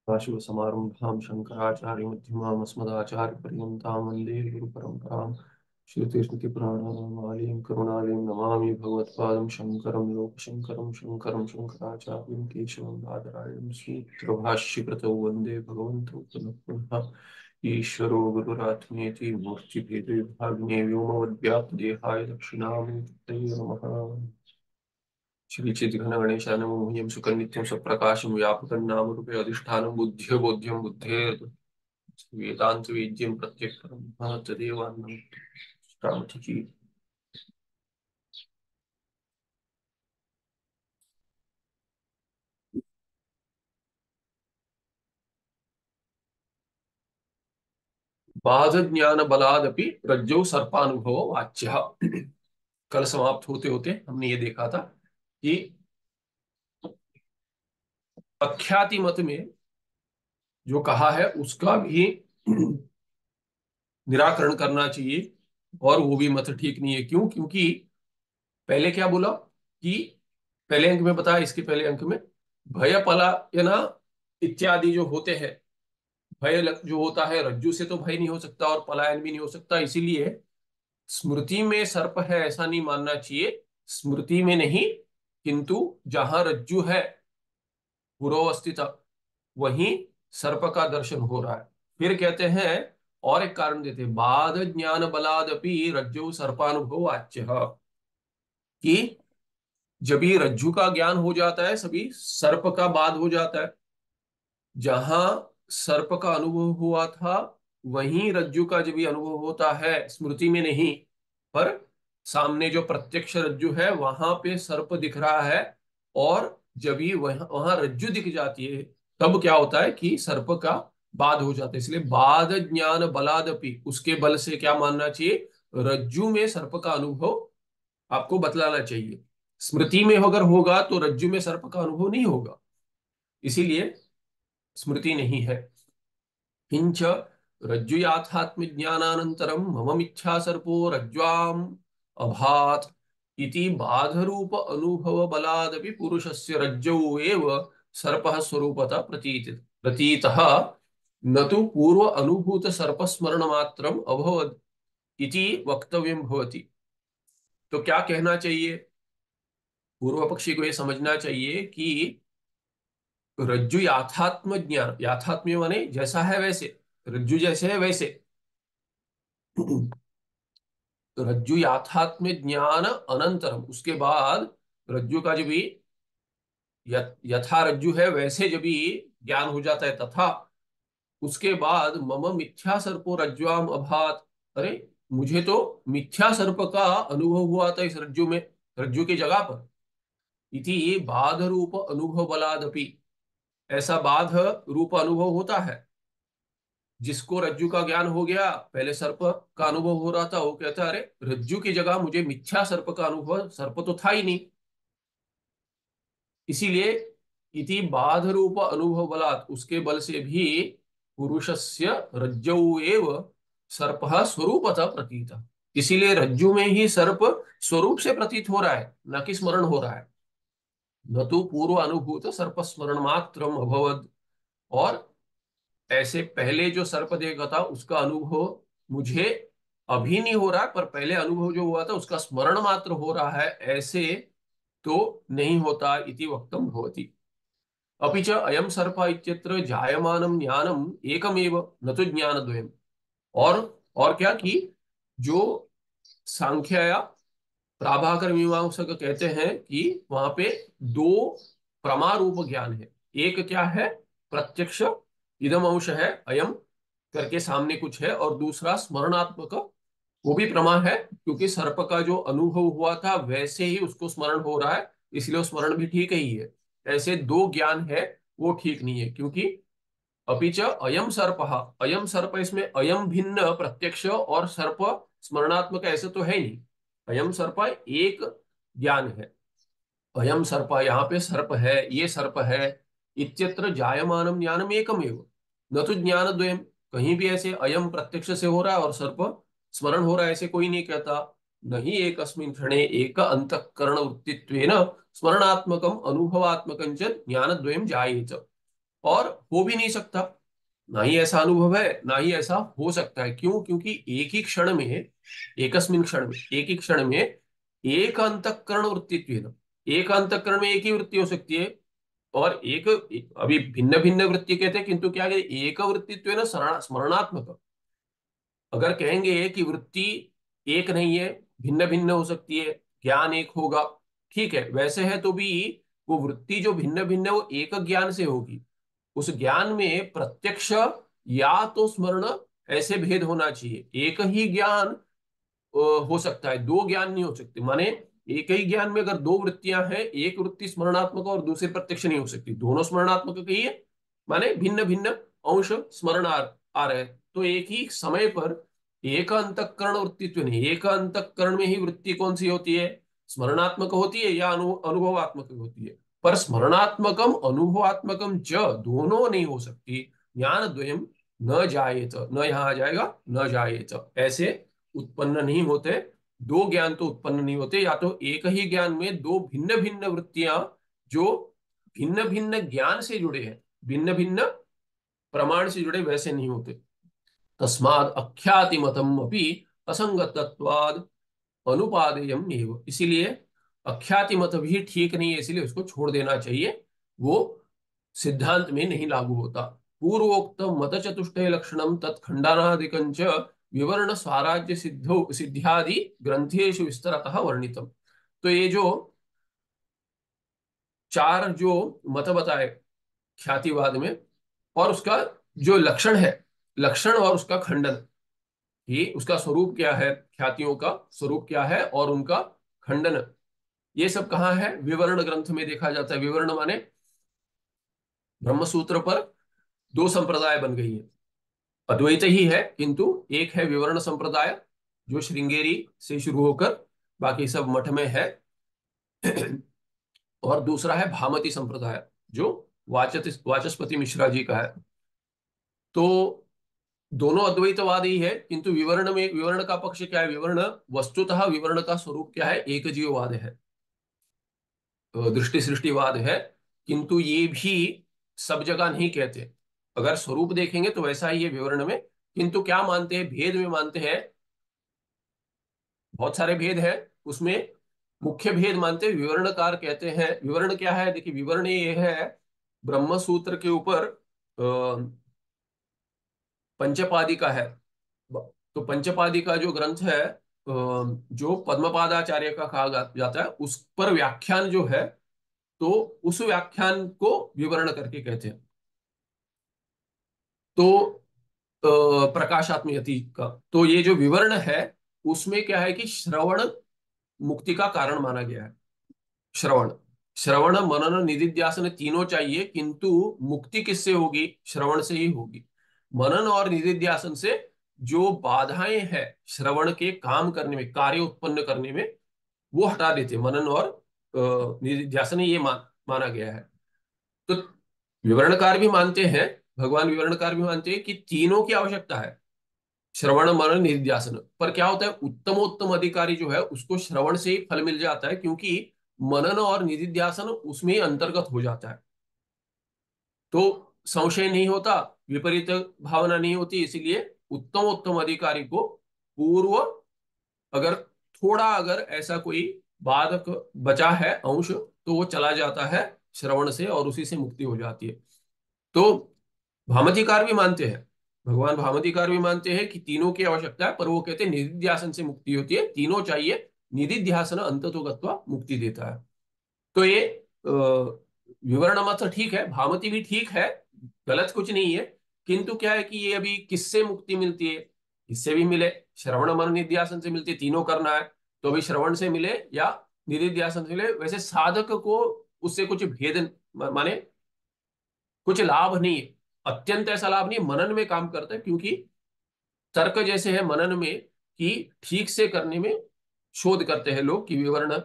सदाशिवसमारम्भां शङ्कराचार्यमध्यमाम् अस्मदाचार्यपर्यन्तां वन्दे गुरुपरम्परां श्रुतिस्मृतिपुराणानामालयं करुणालयं नमामि भगवत्पादं शङ्करं लोकशङ्करं शङ्करं शङ्कराचार्यं केशवं बादरायणं सूत्रभाष्यकृतौ वन्दे भगवन्तौ पुनः पुनः ईश्वरो गुरुरात्मेति मूर्तिभेदविभागिने व्योमवद्व्याप्तदेहाय दक्षिणामूर्तये नमः। श्री चिद्घन गणेशाय नमो मह्यं सुकन्नित्यं सप्रकाशं व्यापकं नाम रूपे अधिष्ठानं बुद्ध्य बोध्यं बुद्धेर वेदांत वेद्यं प्रत्यक्षं तदेवान्नं की। बाध ज्ञान बलादपि रज्जौ सर्पानुभव वाच्य। कल समाप्त होते होते हमने ये देखा था कि अख्याति मत में जो कहा है उसका भी निराकरण करना चाहिए, और वो भी मत ठीक नहीं है। क्यों? क्योंकि पहले क्या बोला कि पहले अंक में बताया, इसके पहले अंक में भय पलायना इत्यादि जो होते हैं, जो होता है रज्जु से तो भय नहीं हो सकता और पलायन भी नहीं हो सकता, इसीलिए स्मृति में सर्प है ऐसा नहीं मानना चाहिए। स्मृति में नहीं, किंतु जहां रज्जु है पुरोवस्थित वहीं सर्प का दर्शन हो रहा है। फिर कहते हैं, और एक कारण देते हैं, बाध ज्ञान बलादपि रज्जु सर्पानुभव आच्य, कि जब ये रज्जु का ज्ञान हो जाता है सभी सर्प का बाध हो जाता है। जहां सर्प का अनुभव हुआ था वहीं रज्जु का जब भी अनुभव होता है, स्मृति में नहीं, पर सामने जो प्रत्यक्ष रज्जु है वहां पे सर्प दिख रहा है, और जब भी वहां वहां रज्जु दिख जाती है तब क्या होता है कि सर्प का बाध हो जाता है। इसलिए बाध ज्ञान बलादपि, उसके बल से क्या मानना चाहिए, रज्जु में सर्प का अनुभव आपको बतलाना चाहिए। स्मृति में अगर होगा तो रज्जु में सर्प का अनुभव नहीं होगा, इसीलिए स्मृति नहीं है। किंच रज्जु याथात्म ज्ञानानंतरम मम मिथ्या सर्पो रज्ज्वाम अभात इति बाध रूप अनुभव बलादपि पुरुषस्य रज्जौ एव सर्पः स्वरूपतः प्रतीतः न तु पूर्व अनुभूत सर्प स्मरण मात्रम अभवत् इति वक्तव्यम भवति। तो क्या कहना चाहिए, पूर्व पक्षी को यह समझना चाहिए कि रज्जु याथात्म ज्ञान, याथात्म्य माने जैसा है वैसे, रज्जु जैसे है वैसे, रज्जु याथात्म्य ज्ञान अनंतरम, उसके बाद रज्जु का जब भी यथा रज्जु है वैसे जब भी ज्ञान हो जाता है, तथा उसके बाद मम मिथ्या सर्पो रज्ज्वाम अभात, अरे मुझे तो मिथ्या सर्प का अनुभव हुआ था इस रज्जु में, रज्जु की जगह पर, इति बाध रूप अनुभव बलादपि, ऐसा बाध रूप अनुभव होता है। जिसको रज्जु का ज्ञान हो गया, पहले सर्प का अनुभव हो रहा था, वो कहता है अरे रज्जु की जगह मुझे मिथ्या सर्प का अनुभव, सर्प तो था ही नहीं। इसीलिए इति बाध रूप अनुभव बलात्, उसके बल से भी पुरुषस्य रज्जौ एव सर्पः स्वरूपतः प्रतीत, इसीलिए रज्जु में ही सर्प स्वरूप से प्रतीत हो रहा है, न कि स्मरण हो रहा है। न तो पूर्व अनुभूत सर्प स्मरण मात्रम अभवद, और ऐसे पहले जो सर्प देखा था उसका अनुभव मुझे अभी नहीं हो रहा, पर पहले अनुभव जो हुआ था उसका स्मरण मात्र हो रहा है, ऐसे तो नहीं होता, इति वक्तम भवति। अपि च अयम सर्प इत्यत्र जायमानं ज्ञानम एकमेव न तो ज्ञानद्वयम्, और और क्या कि जो सांख्य या प्राभाकर मीमांसक कहते हैं कि वहां पे दो प्रमारूप ज्ञान है। एक क्या है, प्रत्यक्ष इदम अंश है अयम करके सामने कुछ है, और दूसरा स्मरणात्मक, वो भी प्रमा है, क्योंकि सर्प का जो अनुभव हुआ था वैसे ही उसको स्मरण हो रहा है, इसलिए वो स्मरण भी ठीक ही है। ऐसे दो ज्ञान है वो ठीक नहीं है, क्योंकि अपिच अयम सर्प, अयम सर्प, इसमें अयम भिन्न प्रत्यक्ष और सर्प स्मरणात्मक ऐसे तो है ही नहीं। अयम सर्प एक ज्ञान है, अयम सर्प यहाँ पे सर्प है, ये सर्प है, इत्यत्र जायमानम ज्ञानम एकमेव न तो ज्ञान द्वयम, कहीं भी ऐसे अयम प्रत्यक्ष से हो रहा है और सर्प स्मरण हो रहा है ऐसे कोई नहीं कहता। नहीं एकस्मिन् क्षणे एक अंतःकरण वृत्तित्वेन स्मरणात्मकम अनुभवात्मकं च ज्ञान द्वयम जायेत। और हो भी नहीं सकता। ना ही ऐसा अनुभव है, ना ही ऐसा हो सकता है। क्यों? क्योंकि एक ही क्षण में, एकस्मिन क्षण में, एक ही क्षण में एक अंतःकरण वृत्तित्व, एक अंतःकरण में एक ही वृत्ति हो सकती है। और अभी भिन्न भिन्न वृत्ति कहते हैं, किंतु क्या है, एक वृत्तित्व है ना, स्मरणात्मक। अगर कहेंगे कि वृत्ति एक नहीं है, भिन्न भिन्न हो सकती है, ज्ञान एक होगा, ठीक है, वैसे है तो भी वो वृत्ति जो भिन्न भिन्न है वो एक ज्ञान से होगी। उस ज्ञान में प्रत्यक्ष या तो स्मरण, ऐसे भेद होना चाहिए। एक ही ज्ञान हो सकता है, दो ज्ञान नहीं हो सकते। माने एक ही ज्ञान में अगर दो वृत्तियां हैं, एक वृत्ति स्मरणात्मक और दूसरी प्रत्यक्ष नहीं हो सकती, दोनों स्मरणात्मक ही है। माने भिन्न भिन्न अंश स्मरण आ रहे हैं, तो एक ही समय पर एक अंतःकरण वृत्तित्व नहीं, एक अंतःकरण में ही वृत्ति कौन सी होती है, स्मरणात्मक होती है या अनुभवात्मक होती है। पर स्मरणात्मकम अनुभवात्मकम च दोनों नहीं हो सकती। ज्ञान द्वयम न जायेत, न यहाँ आ जाएगा, न जायेत, ऐसे उत्पन्न नहीं होते। दो ज्ञान तो उत्पन्न नहीं होते, या तो एक ही ज्ञान में दो भिन्न भिन्न वृत्तियां जो भिन्न भिन्न ज्ञान से जुड़े हैं, भिन्न भिन्न प्रमाण से जुड़े, वैसे नहीं होते। तस्माद अख्याति मतम अपि असंगतत्वाद अनुपादेयम एव, इसीलिए अख्याति मत भी ठीक नहीं है, इसीलिए उसको छोड़ देना चाहिए, वो सिद्धांत में नहीं लागू होता। पूर्वोक्त मत चतुष्टय लक्षणम तत्खंडानादिकं च विवरण स्वराज्य सिद्धो सिद्ध्यादि ग्रंथेषु विस्तरतः वर्णितम। तो ये जो चार जो मत बताए ख्यातिवाद में, और उसका जो लक्षण है, लक्षण और उसका खंडन, ये उसका स्वरूप क्या है, ख्यातियों का स्वरूप क्या है और उनका खंडन, ये सब कहाँ है, विवरण ग्रंथ में देखा जाता है। विवरण माने ब्रह्मसूत्र पर दो संप्रदाय बन गई है, अद्वैत ही है, किंतु एक है विवरण संप्रदाय जो श्रृंगेरी से शुरू होकर बाकी सब मठ में है, और दूसरा है भामती संप्रदाय जो वाचस्पति मिश्रा जी का है। तो दोनों अद्वैतवादी है, किंतु विवरण में, विवरण का पक्ष क्या है, विवरण वस्तुतः विवरण का स्वरूप क्या है, एक जीववाद है, दृष्टि सृष्टिवाद है। किंतु ये भी सब जगह नहीं कहते। अगर स्वरूप देखेंगे तो वैसा ही है विवरण में, किंतु क्या मानते हैं, भेद में मानते हैं, बहुत सारे भेद हैं उसमें। मुख्य भेद मानते हैं, विवरणकार कहते हैं, विवरण क्या है, देखिए विवरण ये है, ब्रह्म सूत्र के ऊपर पंचपादी का है। तो पंचपादी का जो ग्रंथ है, जो पद्मपादाचार्य का कहा जाता है, उस पर व्याख्यान जो है, तो उस व्याख्यान को विवरण करके कहते हैं। तो प्रकाशात्मयति का तो ये जो विवरण है, उसमें क्या है कि श्रवण मुक्ति का कारण माना गया है। श्रवण, श्रवण मनन निधिध्यासन तीनों चाहिए, किंतु मुक्ति किससे होगी, श्रवण से ही होगी। मनन और निधिध्यासन से जो बाधाएं हैं श्रवण के काम करने में, कार्य उत्पन्न करने में, वो हटा देते, मनन और निधिध्यासन, ये माना गया है। तो विवरणकार भी मानते हैं, भगवान विवरणकार भी मानते हैं कि तीनों की आवश्यकता है, श्रवण मनन निधिध्यासन। पर क्या होता है, उत्तमोत्तम अधिकारी जो है उसको श्रवण से ही फल मिल जाता है, क्योंकि मनन और निधिध्यासन उसमें ही अंतर्गत हो जाता है। तो संशय नहीं होता, विपरीत भावना नहीं होती, इसीलिए उत्तमोत्तम अधिकारी को पूर्व, अगर थोड़ा अगर ऐसा कोई बाधक बचा है अंश, तो वो चला जाता है श्रवण से, और उसी से मुक्ति हो जाती है। तो भामतीकार भी मानते हैं, भगवान भामतीकार भी मानते हैं कि तीनों की आवश्यकता है, पर वो कहते हैं निधिध्यासन से मुक्ति होती है, तीनों चाहिए, निधिध्यासन अंततो गत्वा मुक्ति देता है। तो ये विवरण मत ठीक है, भामती भी ठीक है, गलत कुछ नहीं है। किंतु क्या है कि ये अभी किससे मुक्ति मिलती है, इससे भी मिले, श्रवण मन निध्यासन से मिलती है, तीनों करना है, तो अभी श्रवण से मिले या निधिध्यासन से मिले, वैसे साधक को उससे कुछ भेद, माने कुछ लाभ नहीं है, अत्यंत ऐसा लाभ नहीं, मनन में काम करता है, क्योंकि तर्क जैसे है मनन में कि ठीक से करने में शोध करते हैं लोग कि विवरण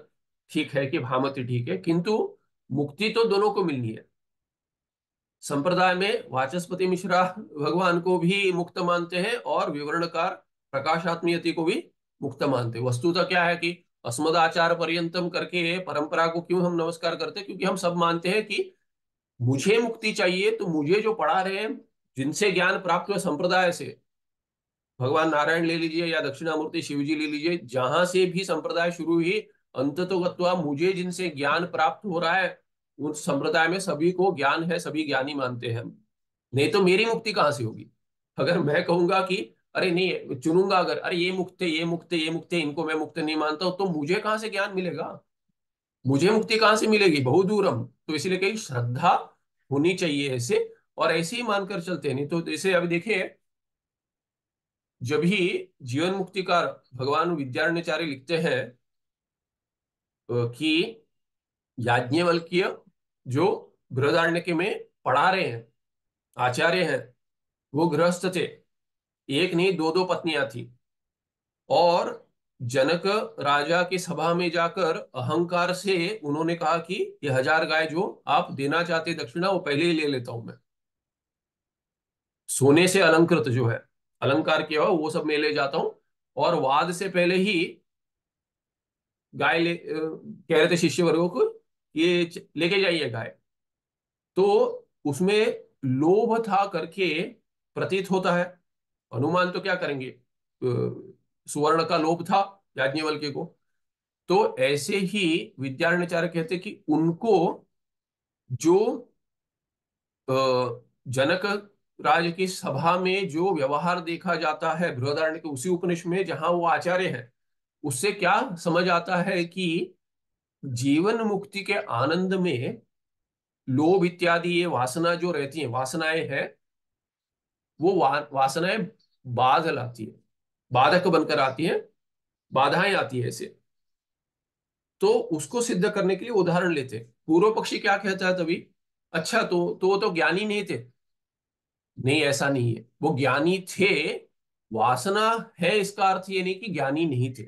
ठीक है कि भामति ठीक है, किंतु मुक्ति तो दोनों को मिलनी है। संप्रदाय में वाचस्पति मिश्रा भगवान को भी मुक्त मानते हैं, और विवरणकार प्रकाशात्मीयति को भी मुक्त मानते हैं। वस्तुतः क्या है कि अस्मदाचार पर्यंतम करके परंपरा को क्यों हम नमस्कार करते हैं, क्योंकि हम सब मानते हैं कि मुझे मुक्ति चाहिए तो मुझे जो पढ़ा रहे हैं, जिनसे ज्ञान प्राप्त हुआ संप्रदाय से, भगवान नारायण ले लीजिए या दक्षिणामूर्ति शिव जी ले लीजिए, जहां से भी संप्रदाय शुरू हुई, अंततो गत्वा मुझे जिनसे ज्ञान प्राप्त हो रहा है, उस संप्रदाय में सभी को ज्ञान है, सभी ज्ञानी मानते हैं। नहीं तो मेरी मुक्ति कहां से होगी? अगर मैं कहूंगा कि अरे नहीं, चुनूंगा अगर, अरे ये मुक्त है, ये मुक्त है, ये मुक्त है, इनको मैं मुक्त नहीं मानता हूं, तो मुझे कहां से ज्ञान मिलेगा? मुझे मुक्ति कहां से मिलेगी? बहुत दूरम। तो इसीलिए कहीं श्रद्धा होनी चाहिए ऐसे, और ऐसे ही मानकर चलते हैं। नहीं तो जैसे अभी देखिए, जब ही जीवन मुक्तिकार भगवान विद्यारण्यचार्य लिखते हैं कि याज्ञवल्क्य जो बृहदारण्यक में पढ़ा रहे हैं, आचार्य हैं, वो गृहस्थ थे, एक नहीं दो दो पत्नियां थी, और जनक राजा की सभा में जाकर अहंकार से उन्होंने कहा कि ये 1000 गाय जो आप देना चाहते दक्षिणा, वो पहले ही ले लेता हूं मैं, सोने से अलंकृत जो है, अलंकार किया हुआ वो सब मैं ले जाता हूं, और वाद से पहले ही गाय कह रहे थे शिष्य वर्गों को, ये लेके जाइए गाय। तो उसमें लोभ था करके प्रतीत होता है। अनुमान तो क्या करेंगे, सुवर्ण का लोभ था याज्ञवल्क्य को। तो ऐसे ही विद्यारण्यचार्य कहते कि उनको जो अ, जनक राज की सभा में जो व्यवहार देखा जाता है बृहदारण्य के उसी उपनिषद में जहां वो आचार्य है, उससे क्या समझ आता है कि जीवन मुक्ति के आनंद में लोभ इत्यादि ये वासना जो रहती है, वासनाएं हैं, वो वासनाएं बाध लाती है, बाधक बनकर आती है, बाधाएं आती है ऐसे। तो उसको सिद्ध करने के लिए उदाहरण लेते हैं। पूर्व पक्षी क्या कहता है तभी, अच्छा तो वो तो ज्ञानी नहीं थे। नहीं, ऐसा नहीं है, वो ज्ञानी थे, वासना है इसका अर्थ ये नहीं कि ज्ञानी नहीं थे।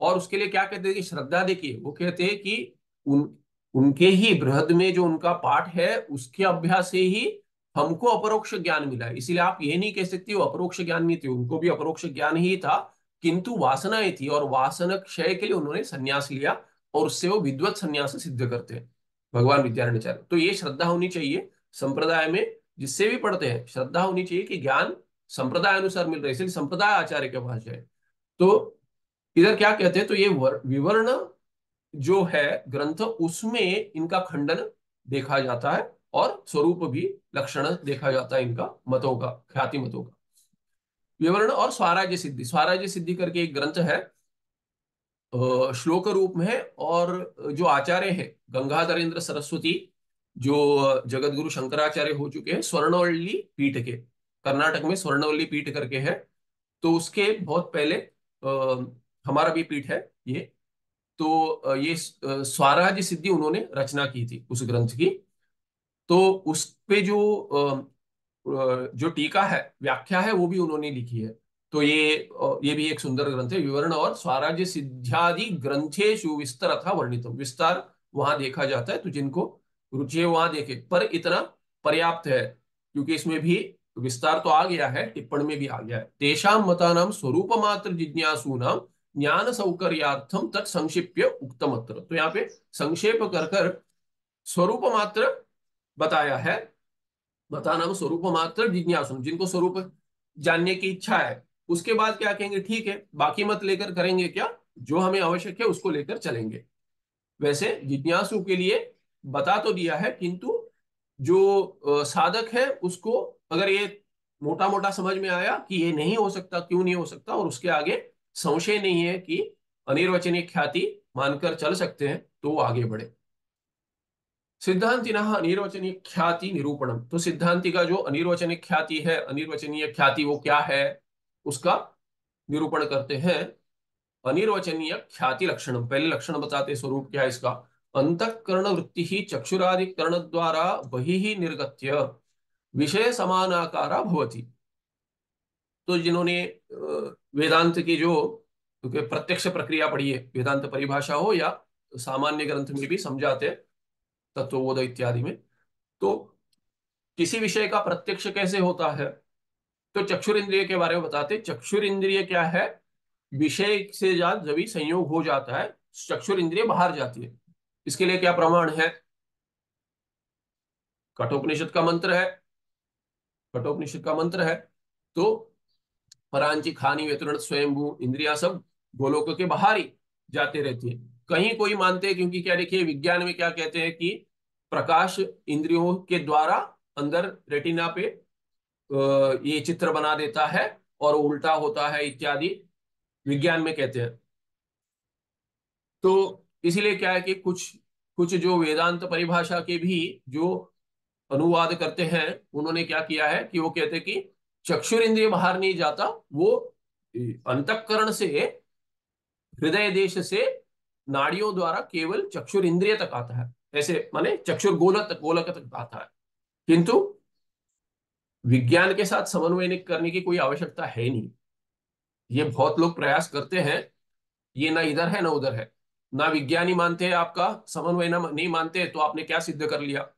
और उसके लिए क्या कहते हैं कि श्रद्धा, देखिए वो कहते हैं कि उनके ही बृहद में जो उनका पाठ है उसके अभ्यास से ही हमको अपरोक्ष ज्ञान मिला है। इसीलिए आप ये नहीं कह सकते वो अपरोक्ष ज्ञान नहीं थे, उनको भी अपरोक्ष ज्ञान ही था, किंतु वासनाएं थी, और वासना क्षय के लिए उन्होंने संन्यास लिया, और उससे वो विद्वत संन्यास सिद्ध करते हैं भगवान विद्यारण्यचार्य। तो ये श्रद्धा होनी चाहिए संप्रदाय में, जिससे भी पढ़ते हैं श्रद्धा होनी चाहिए कि ज्ञान संप्रदाय अनुसार मिल रहा है, इसलिए संप्रदाय आचार्य के पास जाए। तो इधर क्या कहते हैं, तो ये विवर्ण जो है ग्रंथ, उसमें इनका खंडन देखा जाता है, और स्वरूप भी लक्षण देखा जाता है इनका मतों का, ख्याति मतों का। विवरण और स्वराज्य सिद्धि, स्वराज्य सिद्धि करके एक ग्रंथ है, श्लोक रूप में है, और जो आचार्य हैं गंगाधरेंद्र सरस्वती, जो जगत गुरु शंकराचार्य हो चुके हैं, स्वर्णवल्ली पीठ के, कर्नाटक में स्वर्णवल्ली पीठ करके है। तो उसके बहुत पहले हमारा भी पीठ है ये। तो ये स्वराज्य सिद्धि उन्होंने रचना की थी उस ग्रंथ की। तो उस पे जो टीका है, व्याख्या है, वो भी उन्होंने लिखी है। तो ये भी एक सुंदर ग्रंथ है, विवरण और स्वराज्य सिद्ध्यादि ग्रंथेषु विस्तार था वर्णित, विस्तार वहां देखा जाता है। तो जिनको रुचि है वहां देखे, पर इतना पर्याप्त है, क्योंकि इसमें भी विस्तार तो आ गया है, टिप्पणी में भी आ गया है। तेषाम मतानाम स्वरूप मात्र जिज्ञासूनाम ज्ञान सौकर्यार्थम तत् संक्षिप्य उक्तमत्र। तो यहाँ पे संक्षेप कर कर स्वरूप मात्र बताया है। बताना वो स्वरूप मात्र जिज्ञासु, जिनको स्वरूप जानने की इच्छा है। उसके बाद क्या कहेंगे, ठीक है बाकी मत लेकर करेंगे क्या, जो हमें आवश्यक है उसको लेकर चलेंगे। वैसे जिज्ञासु के लिए बता तो दिया है, किंतु जो साधक है उसको अगर ये मोटा मोटा समझ में आया कि ये नहीं हो सकता, क्यों नहीं हो सकता, और उसके आगे संशय नहीं है कि अनिर्वचनीय ख्याति मानकर चल सकते हैं, तो वो आगे बढ़े। सिद्धांतिना अनिर्वचनीय ख्याति निरूपणम, तो सिद्धांति का जो अनिर्वचनीय ख्याति है, अनिर्वचनीय ख्याति वो क्या है, उसका निरूपण करते हैं। अनिर्वचनीय ख्याति लक्षण, पहले लक्षण बताते स्वरूप क्या है इसका। अंतःकरण वृत्ति ही चक्षुरादिकरण द्वारा बहिः निर्गत्य विषय समानाकारा भवति। तो जिन्होंने वेदांत की जो, क्योंकि प्रत्यक्ष प्रक्रिया पढ़ी है, वेदांत परिभाषा हो या सामान्य ग्रंथ में भी समझाते हैं, तत्वबोध इत्यादि में, तो किसी विषय का प्रत्यक्ष कैसे होता है, तो चक्षुर इंद्रिय के बारे में बताते। चक्षुर इंद्रिय क्या है, विषय से जब भी संयोग हो जाता है, चक्षुर इंद्रिय बाहर जाती है। इसके लिए क्या प्रमाण है, कठोपनिषद का मंत्र है, कठोपनिषद का मंत्र है। तो परांची खानी व्यतरण स्वयंभू इंद्रिया सब गोलोक के बाहर ही जाते रहती है। कहीं कोई मानते हैं, क्योंकि क्या देखिए विज्ञान में क्या कहते हैं कि प्रकाश इंद्रियों के द्वारा अंदर रेटिना पे ये चित्र बना देता है और उल्टा होता है इत्यादि, विज्ञान में कहते हैं। तो इसीलिए क्या है कि कुछ कुछ जो वेदांत परिभाषा के भी जो अनुवाद करते हैं, उन्होंने क्या किया है कि वो कहते हैं कि चक्षुर इंद्रिय बाहर नहीं जाता, वो अंतःकरण से, हृदय देश से, नाड़ियों द्वारा केवल चक्षुर इंद्रिय तक आता है, ऐसे माने चक्षुर गोलक गोलक तक आता है। किंतु विज्ञान के साथ समन्वय करने की कोई आवश्यकता है नहीं। ये बहुत लोग प्रयास करते हैं, ये ना इधर है ना उधर है। ना विज्ञानी मानते हैं आपका समन्वय, ना नहीं मानते, तो आपने क्या सिद्ध कर लिया?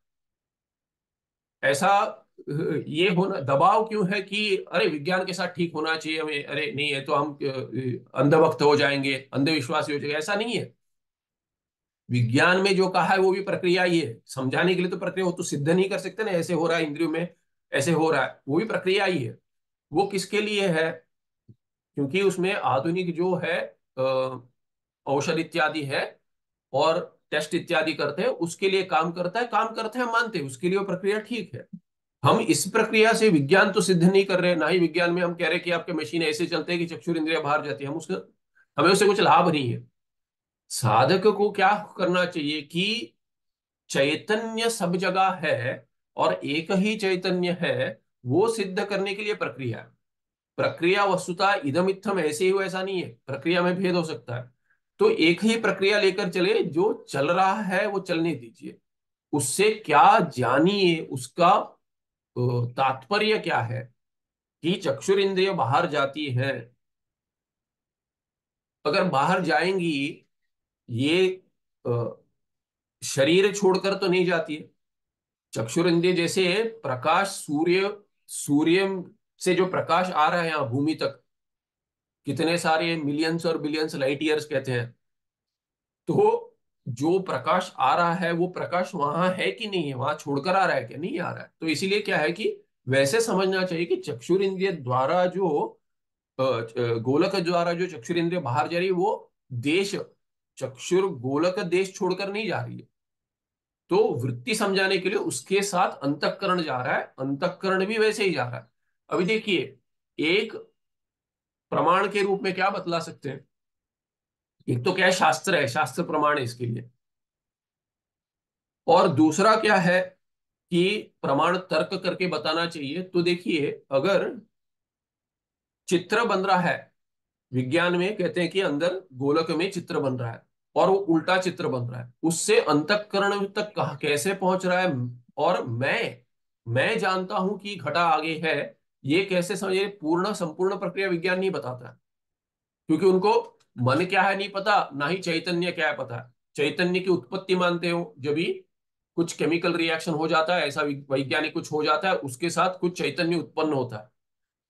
ऐसा ये होना दबाव क्यों है कि अरे विज्ञान के साथ ठीक होना चाहिए हमें, अरे नहीं है तो हम अंधभक्त हो जाएंगे, अंधविश्वासी हो जाएंगे? ऐसा नहीं है। विज्ञान में जो कहा है वो भी प्रक्रिया ही है, समझाने के लिए तो प्रक्रिया, वो तो सिद्ध नहीं कर सकते ना ऐसे हो रहा है इंद्रियों में, ऐसे हो रहा है, वो भी प्रक्रिया ही है। वो किसके लिए है? क्योंकि उसमें आधुनिक जो है औषध इत्यादि है और टेस्ट इत्यादि करते हैं, उसके लिए काम करता है, काम करते हैं, हम मानते हैं उसके लिए वो प्रक्रिया ठीक है। हम इस प्रक्रिया से विज्ञान तो सिद्ध नहीं कर रहे, ना ही विज्ञान में हम कह रहे हैं कि आपके मशीन ऐसे चलते हैं कि चक्षुर इंद्रिया बाहर जाती है, हम उसका, हमें उससे कुछ लाभ नहीं है। साधक को क्या करना चाहिए कि चैतन्य सब जगह है और एक ही चैतन्य है, वो सिद्ध करने के लिए प्रक्रिया है। प्रक्रिया वस्तुतः इदम इत्थम ऐसे ही हो ऐसा नहीं है, प्रक्रिया में भेद हो सकता है। तो एक ही प्रक्रिया लेकर चले, जो चल रहा है वो चलने दीजिए, उससे क्या जानिए, उसका तात्पर्य क्या है कि चक्षुर इंद्रिय बाहर जाती है। अगर बाहर जाएंगी, ये शरीर छोड़कर तो नहीं जाती है। चक्षुर इंद्रिय जैसे प्रकाश, सूर्य, सूर्य से जो प्रकाश आ रहा है यहाँ भूमि तक, कितने सारे मिलियंस और बिलियंस लाइट ईयर्स कहते हैं, तो जो प्रकाश आ रहा है वो प्रकाश वहां है कि नहीं है, वहां छोड़कर आ रहा है कि नहीं आ रहा है। तो इसीलिए क्या है कि वैसे समझना चाहिए कि चक्षुर इंद्रिय द्वारा जो गोलक द्वारा जो चक्षुर इंद्रिय बाहर जा रही है, वो देश, चक्षुर गोलक देश छोड़कर नहीं जा रही है। तो वृत्ति समझाने के लिए उसके साथ अंतःकरण जा रहा है, अंतःकरण भी वैसे ही जा रहा है। अभी देखिए, एक प्रमाण के रूप में क्या बतला सकते हैं? एक तो क्या है, शास्त्र है, शास्त्र प्रमाण है इसके लिए। और दूसरा क्या है कि प्रमाण तर्क करके बताना चाहिए। तो देखिए, अगर चित्र बन रहा है, विज्ञान में कहते हैं कि अंदर गोलक में चित्र बन रहा है और वो उल्टा चित्र बन रहा है, उससे अंतःकरण तक कैसे पहुंच रहा है? और मैं जानता हूं कि घटा आगे है, ये कैसे समझे? पूर्ण संपूर्ण प्रक्रिया विज्ञान नहीं बताता है, क्योंकि उनको मन क्या है नहीं पता, ना ही चैतन्य क्या है पता है। चैतन्य की उत्पत्ति मानते हो जब भी कुछ केमिकल रिएक्शन हो जाता है, ऐसा वैज्ञानिक कुछ हो जाता है, उसके साथ कुछ चैतन्य उत्पन्न होता है,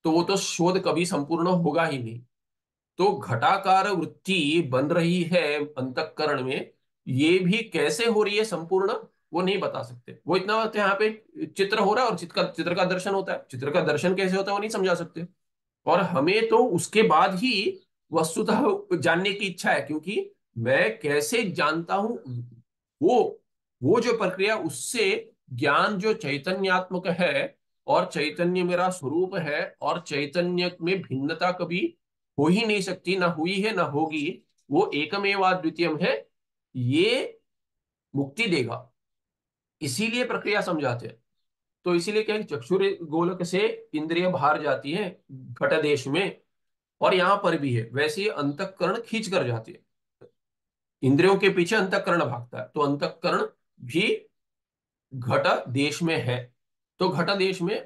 तो वो तो शोध कभी संपूर्ण होगा ही नहीं। तो घटाकार वृत्ति बन रही है अंतःकरण में, ये भी कैसे हो रही है संपूर्ण, वो नहीं बता सकते। वो इतना बात है, यहाँ पे चित्र हो रहा है और चित्र का दर्शन होता है, चित्र का दर्शन कैसे होता है वो नहीं समझा सकते। और हमें तो उसके बाद ही वस्तुतः जानने की इच्छा है, क्योंकि मैं कैसे जानता हूं, वो वो जो प्रक्रिया, उससे ज्ञान जो चैतन्यात्मक है, और चैतन्य मेरा स्वरूप है, और चैतन्य में भिन्नता कभी हो ही नहीं सकती, ना हुई है ना होगी, वो एकमेव अद्वितीयम है, ये मुक्ति देगा। इसीलिए प्रक्रिया समझाते हैं। तो इसीलिए क्या है, चक्षुर गोलक से इंद्रिय बाहर जाती है घट देश में, और यहां पर भी है वैसे ही अंतःकरण खींच कर जाती है, इंद्रियों के पीछे अंतःकरण भागता है, तो अंतःकरण भी घट देश में है। तो घट देश में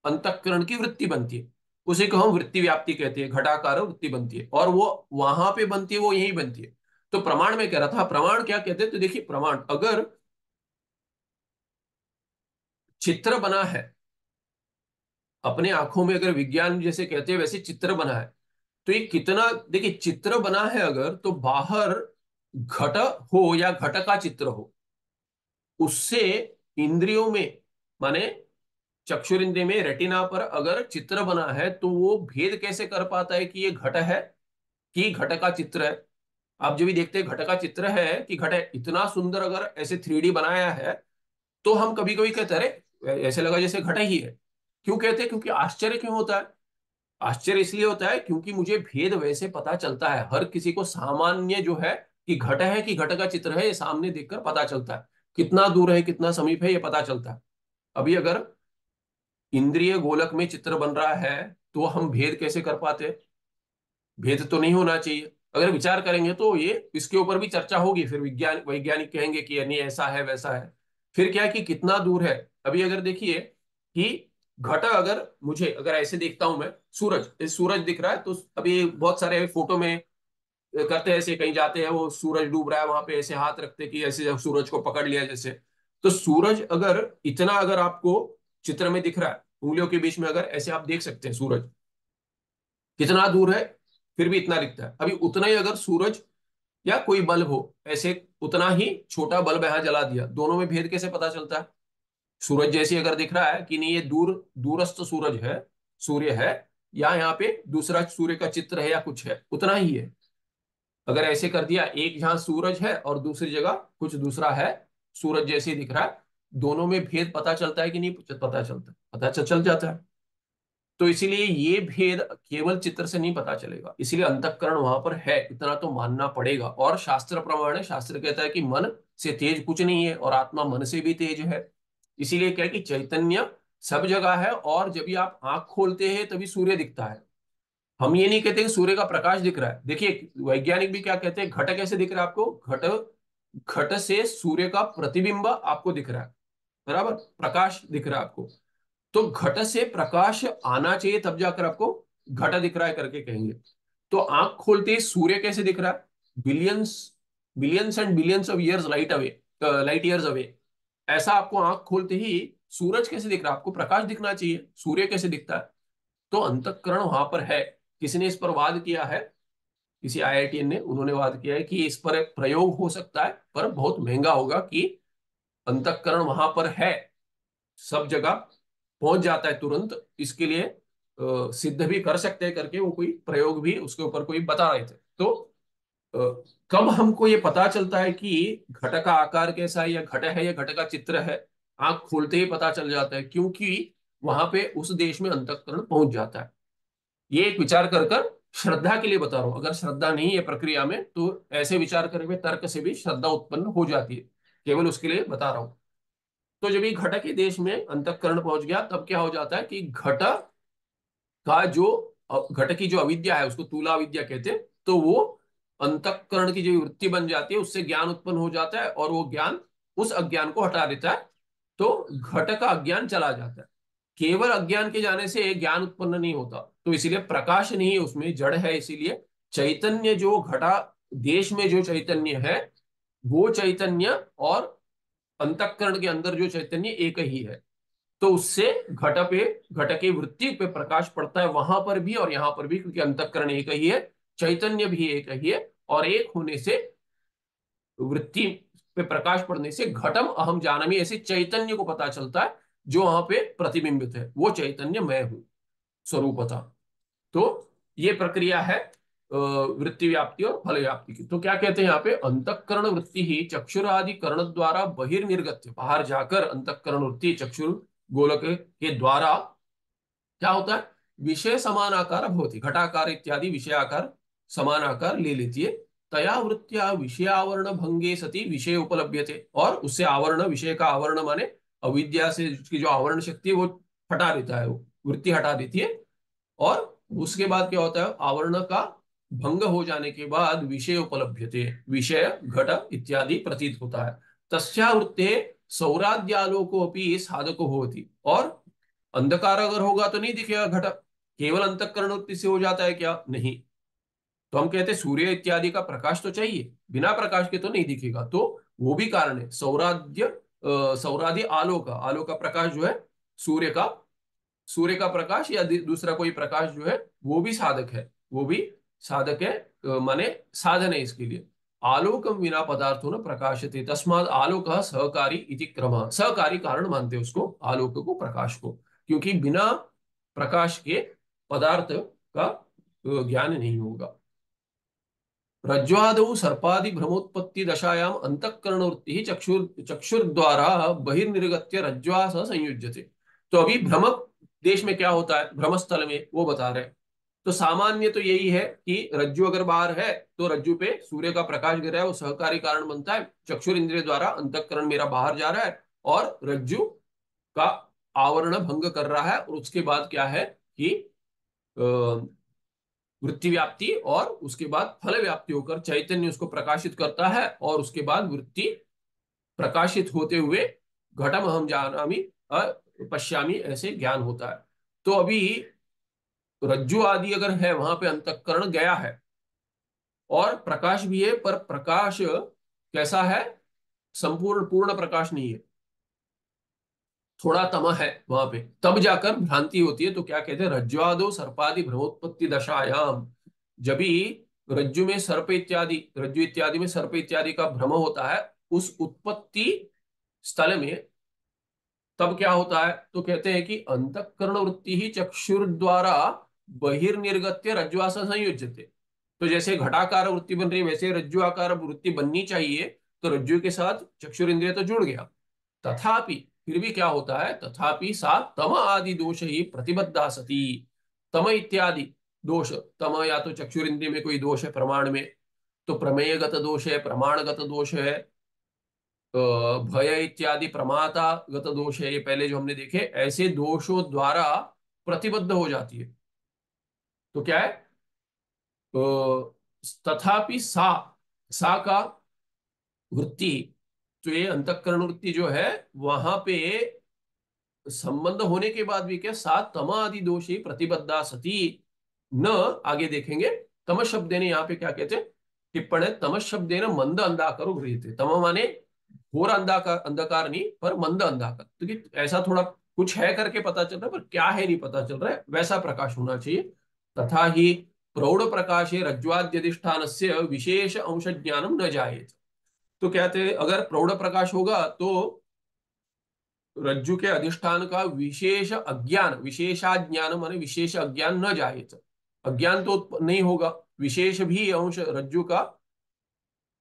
अंतःकरण की वृत्ति बनती है, उसी को हम वृत्ति व्याप्ति कहते हैं, घटाकार वृत्ति बनती है, और वो वहां पे बनती है, वो यही बनती है। तो प्रमाण में कह रहा था, प्रमाण क्या कहते हैं? तो देखिए, प्रमाण अगर चित्र बना है अपने आंखों में, अगर विज्ञान जैसे कहते हैं वैसे चित्र बना है, तो ये कितना, देखिए चित्र बना है अगर, तो बाहर घट हो या घट का चित्र हो, उससे इंद्रियों में, माने चक्षुरिंद्रिय में, रेटिना पर अगर चित्र बना है तो वो भेद कैसे कर पाता है कि ये घट है कि घट का चित्र है। आप जब भी देखते हैं घट का चित्र है कि घट है, इतना सुंदर अगर ऐसे 3D बनाया है, तो हम कभी कभी कहते हैं अरे ऐसे लगा जैसे घटा ही है। क्यों कहते हैं? क्योंकि आश्चर्य क्यों होता है? आश्चर्य इसलिए होता है क्योंकि मुझे भेद वैसे पता चलता है, हर किसी को सामान्य जो है कि घट है कि घट का चित्र है, ये सामने देखकर पता चलता है। कितना दूर है कितना समीप है ये पता चलता है। अभी अगर इंद्रिय गोलक में चित्र बन रहा है तो हम भेद कैसे कर पाते हैं? भेद तो नहीं होना चाहिए। अगर विचार करेंगे तो ये इसके ऊपर भी चर्चा होगी, फिर विज्ञान वैज्ञानिक कहेंगे कि नहीं ऐसा है वैसा है। फिर क्या है कि कितना दूर है। अभी अगर देखिए कि घटा अगर मुझे अगर ऐसे देखता हूं मैं, सूरज, इस सूरज दिख रहा है तो अभी बहुत सारे फोटो में करते हैं ऐसे, कहीं जाते हैं वो सूरज डूब रहा है वहां पे ऐसे हाथ रखते कि ऐसे सूरज को पकड़ लिया जैसे। तो सूरज अगर इतना अगर आपको चित्र में दिख रहा है, उंगलियों के बीच में अगर ऐसे आप देख सकते हैं सूरज कितना दूर है, फिर भी इतना दिखता है। अभी उतना ही अगर सूरज या कोई बल्ब हो ऐसे, उतना ही छोटा बल्ब यहां जला दिया, दोनों में भेद कैसे पता चलता है? सूरज जैसे अगर दिख रहा है कि नहीं ये दूरस्थ सूरज है, सूर्य है, या यहाँ पे दूसरा सूर्य का चित्र है या कुछ है, उतना ही है। अगर ऐसे कर दिया, एक जहां सूरज है और दूसरी जगह कुछ दूसरा है, सूरज जैसे ही दिख रहा है, दोनों में भेद पता चलता है कि नहीं पता चलता? पता चल जाता है। तो इसीलिए ये भेद केवल चित्र से नहीं पता चलेगा, इसीलिए अंतःकरण वहां पर है, इतना तो मानना पड़ेगा। और शास्त्र प्रमाण है, शास्त्र कहता है कि मन से तेज कुछ नहीं है और आत्मा मन से भी तेज है। इसीलिए क्या है कि चैतन्य सब जगह है, और जब भी आप आंख खोलते हैं तभी सूर्य दिखता है। हम ये नहीं कहते कि सूर्य का प्रकाश दिख रहा है। देखिए वैज्ञानिक भी क्या कहते हैं, घट कैसे दिख रहा है आपको? घट, घट से सूर्य का प्रतिबिंब आपको दिख रहा है, बराबर, प्रकाश दिख रहा है आपको। तो घट से प्रकाश आना चाहिए तब जाकर आपको घट दिख रहा है करके कहेंगे। तो आंख खोलते ही सूर्य कैसे दिख रहा है? Billions, billions and billions of years light away, light years away. ऐसा आपको आंख खोलते ही सूरज कैसे दिख रहा है? आपको प्रकाश दिखना चाहिए, सूर्य कैसे दिखता है? तो अंतःकरण वहां पर है। किसी ने इस पर वाद किया है, किसी आईआईटीएन ने, उन्होंने वाद किया है कि इस पर एक प्रयोग हो सकता है पर बहुत महंगा होगा, कि अंतःकरण वहां पर है, सब जगह पहुंच जाता है तुरंत। इसके लिए सिद्ध भी कर सकते हैं करके वो कोई प्रयोग भी उसके ऊपर कोई बता रहे थे। तो अ, कब हमको ये पता चलता है कि घट का आकार कैसा है, या घट है या घट का चित्र है? आंख खोलते ही पता चल जाता है, क्योंकि वहां पे उस देश में अंतःकरण पहुंच जाता है। ये एक विचार कर कर श्रद्धा के लिए बता रहा हूं। अगर श्रद्धा नहीं है प्रक्रिया में तो ऐसे विचार करके तर्क से भी श्रद्धा उत्पन्न हो जाती है, केवल उसके लिए बता रहा हूं। तो जब ये घट के देश में अंतःकरण पहुंच गया तब क्या हो जाता है कि घट का जो घट की जो अविद्या है उसको तूला अविद्या कहते हैं, तो वो अंतःकरण की जो वृत्ति बन जाती है उससे ज्ञान उत्पन्न हो जाता है, और वो ज्ञान उस अज्ञान को हटा देता है। तो घट का अज्ञान चला जाता है। केवल अज्ञान के जाने से ज्ञान उत्पन्न नहीं होता, तो इसीलिए प्रकाश नहीं है उसमें, जड़ है। इसीलिए चैतन्य जो घटा देश में जो चैतन्य है, वो चैतन्य और अंतःकरण के अंदर जो चैतन्य एक ही है। तो उससे घट पे, घट की वृत्ति पे प्रकाश पड़ता है वहां पर भी और यहां पर भी, क्योंकि अंतःकरण एक ही है, चैतन्य भी एक ही है, और एक होने से वृत्ति पे प्रकाश पड़ने से घटम अहम जानमी, ऐसे चैतन्य को पता चलता है जो वहां पे प्रतिबिंबित है, वो चैतन्य मैं हूं स्वरूपता। तो ये प्रक्रिया है वृत्ति व्याप्ति और फल व्याप्ति की। तो क्या कहते हैं यहाँ पे, अंतःकरण वृत्ति ही चक्षुरादि कर्ण द्वारा बहिर्निर्गत्य, बाहर जाकर अंतःकरण वृत्ति चक्षुर गोलक के द्वारा क्या होता है, विषय समान आकार भवति, घटाकार इत्यादि विषय आकार समान आकार ले लेती है। तया वृत्तिया विषयावरण भंगे सती विषय उपलब्ध्यते, और उससे आवरण, विषय का आवरण माने अविद्या से उसकी जो आवरण शक्ति है वो हटा देता है, वो वृत्ति हटा देती है। और उसके बाद क्या होता है, आवरण का भंग हो जाने के बाद विषय उपलब्ध्यते, विषय घट इत्यादि प्रतीत होता है। तस्यावृत्ते सौराद्यालोको अपनी साधको होती, और अंधकार अगर होगा तो नहीं दिखेगा घट। केवल अंतःकरण वृत्ति से हो जाता है क्या? नहीं। तो हम कहते हैं सूर्य इत्यादि का प्रकाश तो चाहिए, बिना प्रकाश के तो नहीं दिखेगा। तो वो भी कारण है, सौराद्य सौरादि आलोक, आलोक का प्रकाश जो है सूर्य का, सूर्य का प्रकाश या दूसरा कोई प्रकाश जो है वो भी साधक है, वो भी साधक है, माने साधन है इसके लिए। आलोकम विना पदार्थो न प्रकाशते तस्माद आलोक सहकारी इति क्रमः। सहकारी कारण मानते हैं उसको, आलोक को, प्रकाश को, क्योंकि बिना प्रकाश के पदार्थ का ज्ञान नहीं होगा। रज्ज्वादौ सर्पादि भ्रमोत्पत्ति दशायाम अंतःकरण वृत्ति चक्षुर्द्वारा बहिर्निर्गत्य रज्ज्वा सह संयुज्यते। तो अभी भ्रम देश में क्या होता है, भ्रम स्थल में, वो बता रहे हैं। तो सामान्य तो यही है कि रज्जु अगर बाहर है तो रज्जु पे सूर्य का प्रकाश गिर रहा है, वो सहकारी कारण बनता है। चक्षुर इंद्रिय द्वारा अंतःकरण मेरा बाहर जा रहा है और रज्जु का आवरण भंग कर रहा है, और उसके बाद क्या है कि वृत्ति व्याप्ति, और उसके बाद फल व्याप्ति होकर चैतन्य उसको प्रकाशित करता है, और उसके बाद वृत्ति प्रकाशित होते हुए घटम अहम जानामि पश्यामि ऐसे ज्ञान होता है। तो अभी रज्जु आदि अगर है, वहां पे अंतःकरण गया है और प्रकाश भी है, पर प्रकाश कैसा है, संपूर्ण पूर्ण प्रकाश नहीं है, थोड़ा तम है वहां पे, तब जाकर भ्रांति होती है। तो क्या कहते हैं, रज्ज्वादो सर्पादि भ्रमोत्पत्ति दशायाम, जब भी रज्जु में सर्प इत्यादि, रज्जु इत्यादि में सर्प इत्यादि का भ्रम होता है, उस उत्पत्ति स्थल में तब क्या होता है, तो कहते हैं कि अंतःकरण वृत्ति ही चक्षुर द्वारा बहिर्निर्गत्य रज्ज्वास संयुज्यते। तो जैसे घटाकार वृत्ति बन रही है, वैसे रज्जु आकार वृत्ति बननी चाहिए, तो रज्जु के साथ चक्षुर इंद्रिय तो जुड़ गया। तथापि फिर भी क्या होता है, तथापि सा तम आदि दोष ही प्रतिबद्धा सती। तम इत्यादि दोष, तम या तो चक्षुर इंद्रिय में कोई दोष है प्रमाण में, तो प्रमेयगत दोष है, प्रमाणगत दोष है, भय इत्यादि प्रमातागत दोष है, ये पहले जो हमने देखे, ऐसे दोषों द्वारा प्रतिबद्ध हो जाती है। तो क्या है, तथापि सा का वृत्ति, तो ये अंतःकरण वृत्ति जो है, वहां पे संबंध होने के बाद भी क्या, सा तमादि दोषी प्रतिबद्धा सती न, आगे देखेंगे। तम शब्द ने यहाँ पे क्या कहते हैं, टिप्पण है, तम शब्द न मंद अंधाकरो गृह्यते। तम माने घोर अंधकार, अंधकार नहीं, पर मंद अंधकार, क्योंकि ऐसा थोड़ा कुछ है करके पता चल रहा है, पर क्या है नहीं पता चल रहा है, वैसा प्रकाश होना चाहिए। तथा ही प्रौढ़ प्रकाशे रज्ज्वाद्यधिष्ठान से विशेष अंश ज्ञानम न जायेत। तो कहते हैं अगर प्रौढ़ प्रकाश होगा तो रज्जु के अधिष्ठान का विशेष अज्ञान, विशेषाज्ञान माने विशेष अज्ञान न जायेत, अज्ञान तो उत्पन्न नहीं होगा, विशेष भी अंश रज्जु का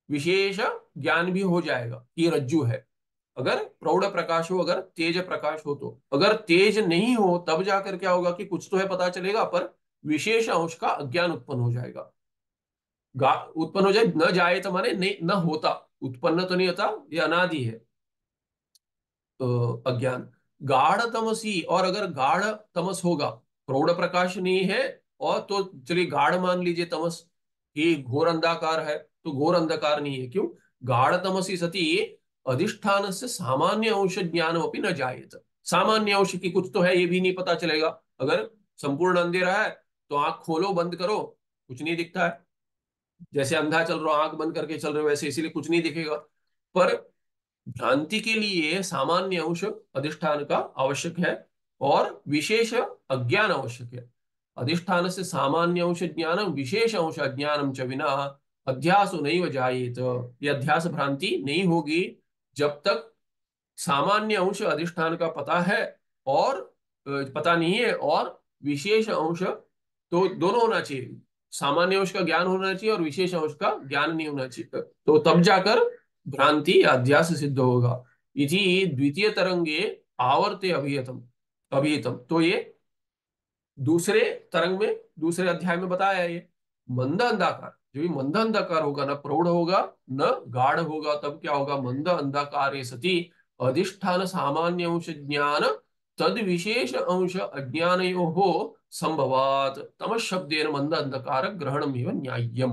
विशेष ज्ञान भी हो जाएगा कि ये रज्जु है। अगर प्रौढ़ प्रकाश हो, अगर तेज प्रकाश हो, तो अगर तेज नहीं हो तब जाकर क्या होगा कि कुछ तो है पता चलेगा, पर विशेष अंश का अज्ञान उत्पन्न हो जाएगा। उत्पन्न हो जाए, न जाए तो माने नहीं, न होता, उत्पन्न तो नहीं होता, ये अनादि है अज्ञान। गाढ़ तमसी, और अगर गाढ़ तमस होगा, प्रौढ़ प्रकाश नहीं है, और तो चलिए गाढ़ मान लीजिए तमस, ये घोर अंधकार है, तो घोर अंधकार नहीं है, क्यों, गाढ़ तमसी सती अधिष्ठान से सामान्य अंश ज्ञान अपनी न जायेत। सामान्य अंश की कुछ तो है, ये भी नहीं पता चलेगा। अगर संपूर्ण अंधेरा है तो आंख खोलो बंद करो, कुछ नहीं दिखता है, जैसे अंधा चल रहा हो, आंख बंद करके चल रहे हो वैसे, इसीलिए कुछ नहीं दिखेगा। पर भ्रांति के लिए सामान्य अंश अधिष्ठान का आवश्यक है, और विशेष अज्ञान आवश्यक है। अधिष्ठान से सामान्य अंश ज्ञानम विशेष अंश अज्ञानम च बिना अध्यासो नहीं जायेत। ये अध्यास भ्रांति नहीं होगी जब तक सामान्य अंश अधिष्ठान का पता है, और पता नहीं है, और विशेष अंश, तो दोनों होना चाहिए, सामान्य अंश का ज्ञान होना चाहिए और विशेष अंश का ज्ञान नहीं होना चाहिए, तो तब जाकर भ्रांति या अध्यास सिद्ध होगा। इति द्वितीय तरंगे आवर्ते अभिहितम, अभिहितम, तो ये दूसरे तरंग में, दूसरे अध्याय में बताया है। ये मंद अंधाकार, जो भी मंद अंधाकार होगा, ना प्रौढ़ होगा न गाढ़ होगा, तब क्या होगा, मंद अंधकारे सती अधिष्ठान सामान्य अंश ज्ञान तद विशेष अंश अज्ञानयोः संभवात तम शब्देन मंद अंधकार ग्रहणम एवं न्याय्यम।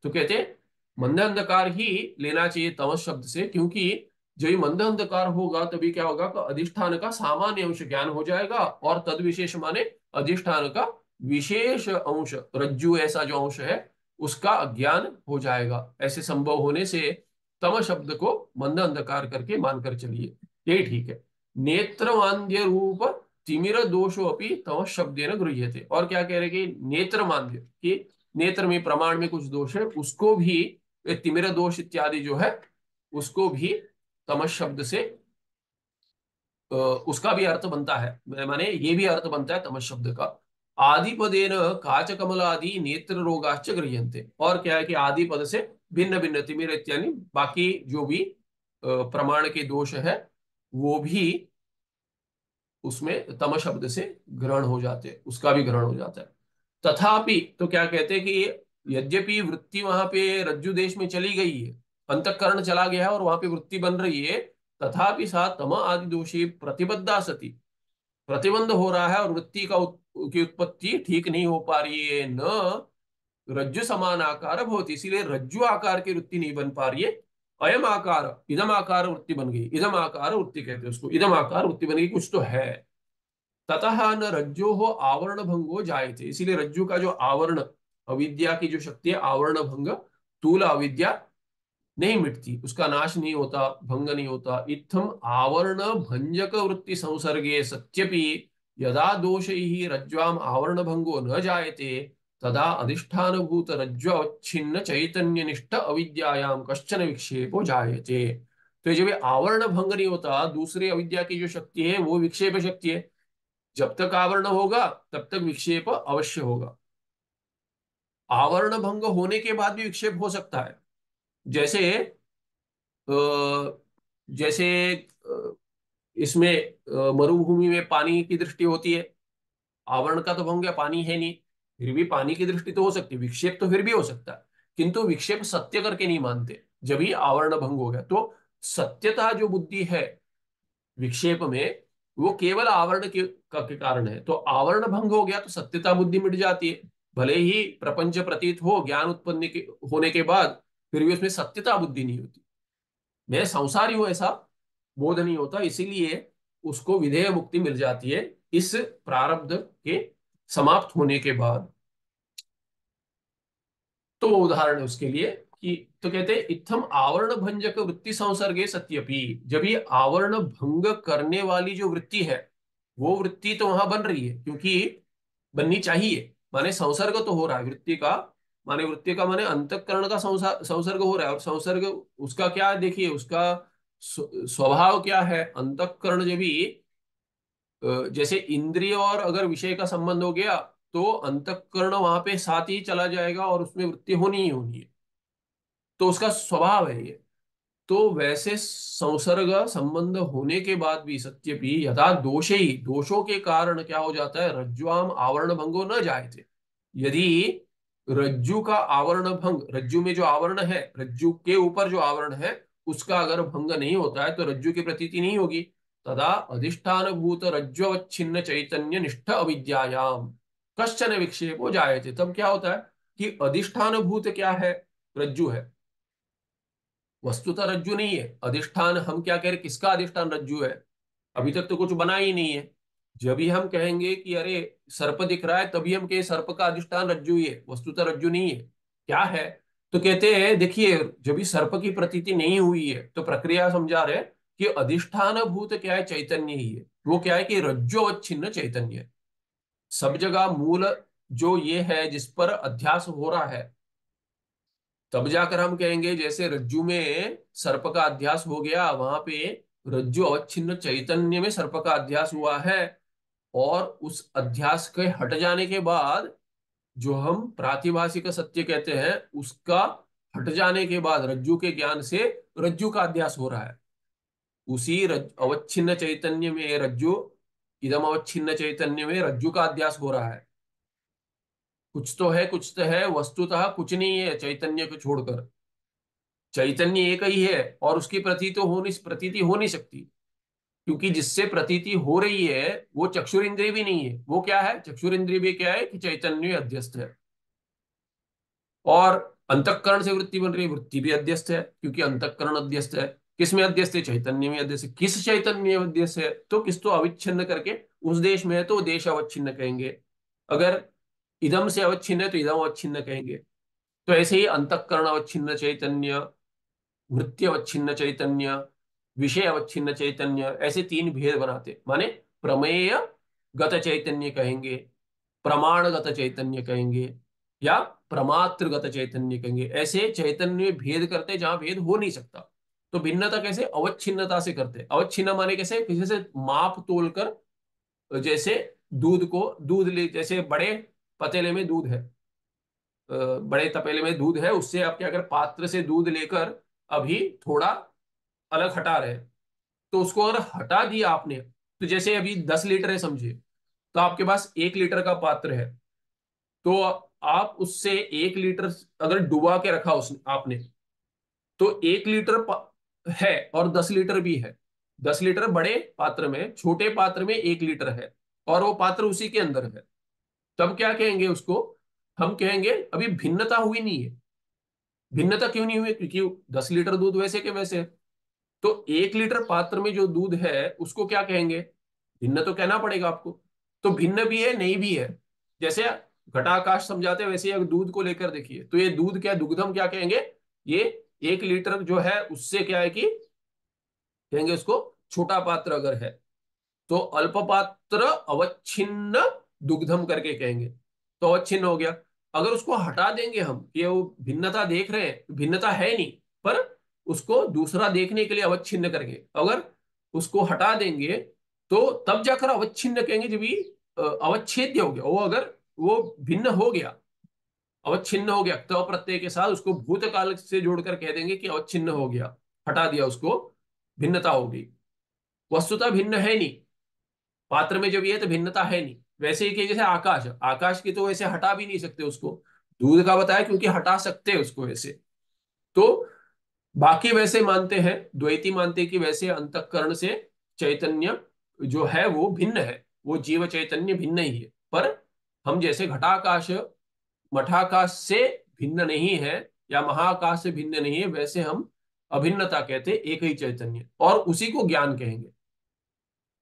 तो कहते हैं मंद अंधकार ही लेना चाहिए तमस शब्द से, क्योंकि जब ये मंद अंधकार होगा तभी क्या होगा, तो अधिष्ठान का सामान्य अंश ज्ञान हो जाएगा, और तद विशेष माने अधिष्ठान का विशेष अंश, रज्जु ऐसा जो अंश है उसका अज्ञान हो जाएगा। ऐसे संभव होने से तम शब्द को मंद अंधकार करके मानकर चलिए, यही ठीक है। नेत्रमांद्य रूप तिमिर दोषो अपनी तम शब्द न गृह्यते। और क्या कह रहे कि नेत्र मांद्य, कि नेत्र में प्रमाण में कुछ दोष है, उसको भी ये तिमिर दोष इत्यादि जो है उसको भी तमस शब्द से उसका भी अर्थ बनता है, माने ये भी अर्थ बनता है तमस शब्द का। आदिपदेन काच कमलादि नेत्र रोगाश्च गृह्यन्ते। और क्या है कि आदि पद से भिन्न भिन्न तिमिर इत्यादि बाकी जो भी प्रमाण के दोष है वो भी उसमें तम शब्द से ग्रहण हो जाते हैं, उसका भी ग्रहण हो जाता है। तथापि तो क्या कहते हैं कि यद्यपि वृत्ति वहां पे रज्जु देश में चली गई है, अंतःकरण चला गया है और वहां पे वृत्ति बन रही है, तथापि सा तम आदि दोषी प्रतिबद्धा सती, प्रतिबंध हो रहा है और वृत्ति की उत्पत्ति ठीक नहीं हो पा रही है। न रज्जु समान आकार बहुत, इसीलिए रज्जु आकार की वृत्ति नहीं बन पा रही है। अयम आकार इदम आकार वृत्ति बन गई, इदम आकार वृत्ति कहते हैं उसको, इदम आकार वृत्ति बन गई, कुछ तो है। ततः न रज्जो हो आवरण भंगो जायते, इसीलिए रज्जु का जो आवरण, अविद्या की जो शक्ति है आवरण भंग, स्थूल अविद्या नहीं मिटती, उसका नाश नहीं होता, भंग नहीं होता। इत्थम आवरण भंजक वृत्ति संसर्गे सत्यपि यदा दोष ही रज्ज्वाम आवरण भंगो न जायते तदा अधिष्ठान भूत रज्ज्वच्छिन्न चैतन्य निष्ठ अविद्यायाम कश्चन विक्षेपो जायते। तो ये जब ये आवरण भंग नहीं होता, दूसरी अविद्या की जो शक्ति है वो विक्षेप शक्ति है, जब तक आवरण होगा तब तक विक्षेप अवश्य होगा। आवरण भंग होने के बाद भी विक्षेप हो सकता है। जैसे जैसे इसमें मरुभूमि में पानी की दृष्टि होती है, आवरण का तो भंग है, पानी है नहीं, फिर भी पानी की दृष्टि तो हो सकती है, विक्षेप तो फिर भी हो सकता है, किंतु विक्षेप सत्य करके नहीं मानते जब ही आवरण भंग हो गया। तो सत्यता जो बुद्धि है विक्षेप में, वो केवल आवरण के कारण है। तो आवरण भंग हो गया तो सत्यता बुद्धि मिट जाती है, भले ही प्रपंच प्रतीत हो ज्ञान उत्पन्न होने के बाद, फिर भी उसमें सत्यता बुद्धि नहीं होती, मैं संसारी हूं ऐसा बोध नहीं होता, इसीलिए उसको विधेय मुक्ति मिल जाती है इस प्रारब्ध के समाप्त होने के बाद। तो उदाहरण है उसके लिए कि, तो कहते हैं इत्थम आवरण भंजक वृत्ति संसर्गे सत्यपि, जब ये आवरण भंग करने वाली जो वृत्ति है वो वृत्ति तो वहां बन रही है, क्योंकि बननी चाहिए, माने संसर्ग तो हो रहा है वृत्ति का, माने वृत्ति का माने अंतःकरण का संसर्ग हो रहा है। और संसर्ग उसका क्या है, देखिए उसका स्वभाव क्या है, अंतःकरण जब भी जैसे इंद्रिय और अगर विषय का संबंध हो गया तो अंतःकरण वहां पे साथ ही चला जाएगा और उसमें वृत्ति होनी ही होनी है, तो उसका स्वभाव है ये। तो वैसे संसर्ग संबंध होने के बाद भी सत्यपि यथा दोषे ही, दोषों के कारण क्या हो जाता है, रज्ज्वाम आवरण भंगो न जायते, यदि रज्जु का आवरण भंग, रज्जु में जो आवरण है, रज्जु के ऊपर जो आवरण है उसका अगर भंग नहीं होता है तो रज्जु की प्रतीति नहीं होगी। तदा अधिष्ठान भूत रज्ज्वच्छिन्न चैतन्य निष्ठ अविद्यायाम कश्चन विक्षेप हो जायते, तब क्या होता है कि अधिष्ठान भूत क्या है, रज्जु है, वस्तुतः रज्जु नहीं है। अधिष्ठान हम क्या कह रहे, किसका अधिष्ठान रज्जु है, अभी तक तो कुछ बना ही नहीं है। जब भी हम कहेंगे कि अरे सर्प दिख रहा है, तभी हम कहे सर्प का अधिष्ठान रज्जु ही है, वस्तुतः रज्जु नहीं है। क्या है, तो कहते हैं देखिए जब भी सर्प की प्रतीति नहीं हुई है तो प्रक्रिया समझा रहे कि अधिष्ठान भूत क्या है, चैतन्य ही है। वो क्या है कि रज्जु अवच्छिन्न चैतन्य है। सब जगह मूल जो ये है जिस पर अध्यास हो रहा है, तब जाकर हम कहेंगे जैसे रज्जु में सर्प का अध्यास हो गया, वहां पे रज्जु अवच्छिन्न चैतन्य में सर्प का अध्यास हुआ है। और उस अध्यास के हट जाने के बाद जो हम प्रातिभासिक सत्य कहते हैं, उसका हट जाने के बाद रज्जु के ज्ञान से रज्जु का अध्यास हो रहा है। उसी अवच्छिन्न चैतन्य में रज्जु, इदम अवच्छिन्न चैतन्य में रज्जु का अध्यास हो रहा है। कुछ तो है, कुछ तो है, वस्तुतः कुछ नहीं है चैतन्य को छोड़कर, चैतन्य एक ही है और उसकी प्रतीति हो नहीं सकती, क्योंकि जिससे प्रतीति हो रही है वो चक्षुरेंद्रिय भी नहीं है। वो क्या है, चक्षुरेंद्रिय भी क्या है कि चैतन्य अध्यस्त है। और अंतःकरण से वृत्ति बन रही है, वृत्ति भी अध्यस्त है, क्योंकि अंतःकरण अध्यस्त है। किस में अध्यस्त है, चैतन्य में अध्यस्त है। किस चैतन्य में अध्यस्त है, तो किस तो अविच्छिन्न करके, उस देश में है तो देश अवच्छिन्न कहेंगे, अगर इदम से अवच्छिन्न है तो इदम अवच्छिन्न कहेंगे। तो ऐसे ही अंतःकरण अवच्छिन्न चैतन्य, वृत्ति अवच्छिन्न चैतन्य, विषय अवच्छिन्न चैतन्य, ऐसे तीन भेद बनाते, माने प्रमेय गत चैतन्य कहेंगे, प्रमाणगत चैतन्य कहेंगे, या प्रमात्रगत चैतन्य कहेंगे। ऐसे चैतन्य में भेद करते जहां भेद हो नहीं सकता। तो भिन्नता कैसे, अवच्छिन्नता से करते। अवच्छिन्न माने कैसे, किसी से माप तोल कर, जैसे दूध को, दूध ले, जैसे बड़े पतीले में दूध है, बड़े तपेले में दूध है, उससे आप क्या कर, पात्र से दूध लेकर अभी थोड़ा अलग हटा रहे हैं। तो उसको अगर हटा दिया आपने, तो जैसे अभी 10 लीटर है समझिए, तो आपके पास 1 लीटर का पात्र है, तो आप उससे 1 लीटर अगर डुबा के रखा उस आपने, तो 1 लीटर है और 10 लीटर भी है। 10 लीटर बड़े पात्र में, छोटे पात्र में 1 लीटर है, और वो पात्र उसी के अंदर है। तब क्या कहेंगे उसको, हम कहेंगे अभी भिन्नता हुई नहीं है। भिन्नता क्यों नहीं हुई, क्योंकि 10 लीटर दूध वैसे के वैसे है। तो 1 लीटर पात्र में जो दूध है उसको क्या कहेंगे, भिन्न तो कहना पड़ेगा आपको। तो भिन्न भी है, नहीं भी है। जैसे घटाकाश समझाते हैं, वैसे अगर दूध को लेकर देखिए, तो ये दूध क्या, दुग्धम क्या कहेंगे, ये 1 लीटर जो है उससे क्या है कि कहेंगे उसको छोटा पात्र अगर है, तो अल्प पात्र अवच्छिन्न दुग्धम करके कहेंगे। तो अवच्छिन्न हो गया। अगर उसको हटा देंगे हम, कि वो भिन्नता देख रहे हैं, भिन्नता है नहीं, पर उसको दूसरा देखने के लिए अवच्छिन्न करेंगे, अगर उसको हटा देंगे तो तब जाकर अवच्छिन्न कहेंगे, जब भी अवच्छेद्य हो गया वो, अगर वो भिन्न हो गया, अवच्छिन्न हो गया, तो प्रत्यय के साथ उसको भूतकाल से जोड़कर कह देंगे कि अवच्छिन्न हो गया, हटा दिया उसको, भिन्नता हो गई। वस्तुतः भिन्न है नहीं, पात्र में जब ये है तो भिन्नता है नहीं। वैसे ही कि जैसे आकाश, आकाश की तो वैसे हटा भी नहीं सकते उसको, दूध का बताया क्योंकि हटा सकते हैं उसको वैसे। तो बाकी वैसे मानते हैं, द्वैती मानते हैं कि वैसे अंतःकरण से चैतन्य जो है वो भिन्न है, वो जीव चैतन्य भिन्न ही है। पर हम जैसे घटाकाश मठाकाश से भिन्न नहीं है, या महाकाश से भिन्न नहीं है, वैसे हम अभिन्नता कहते हैं, एक ही चैतन्य, और उसी को ज्ञान कहेंगे।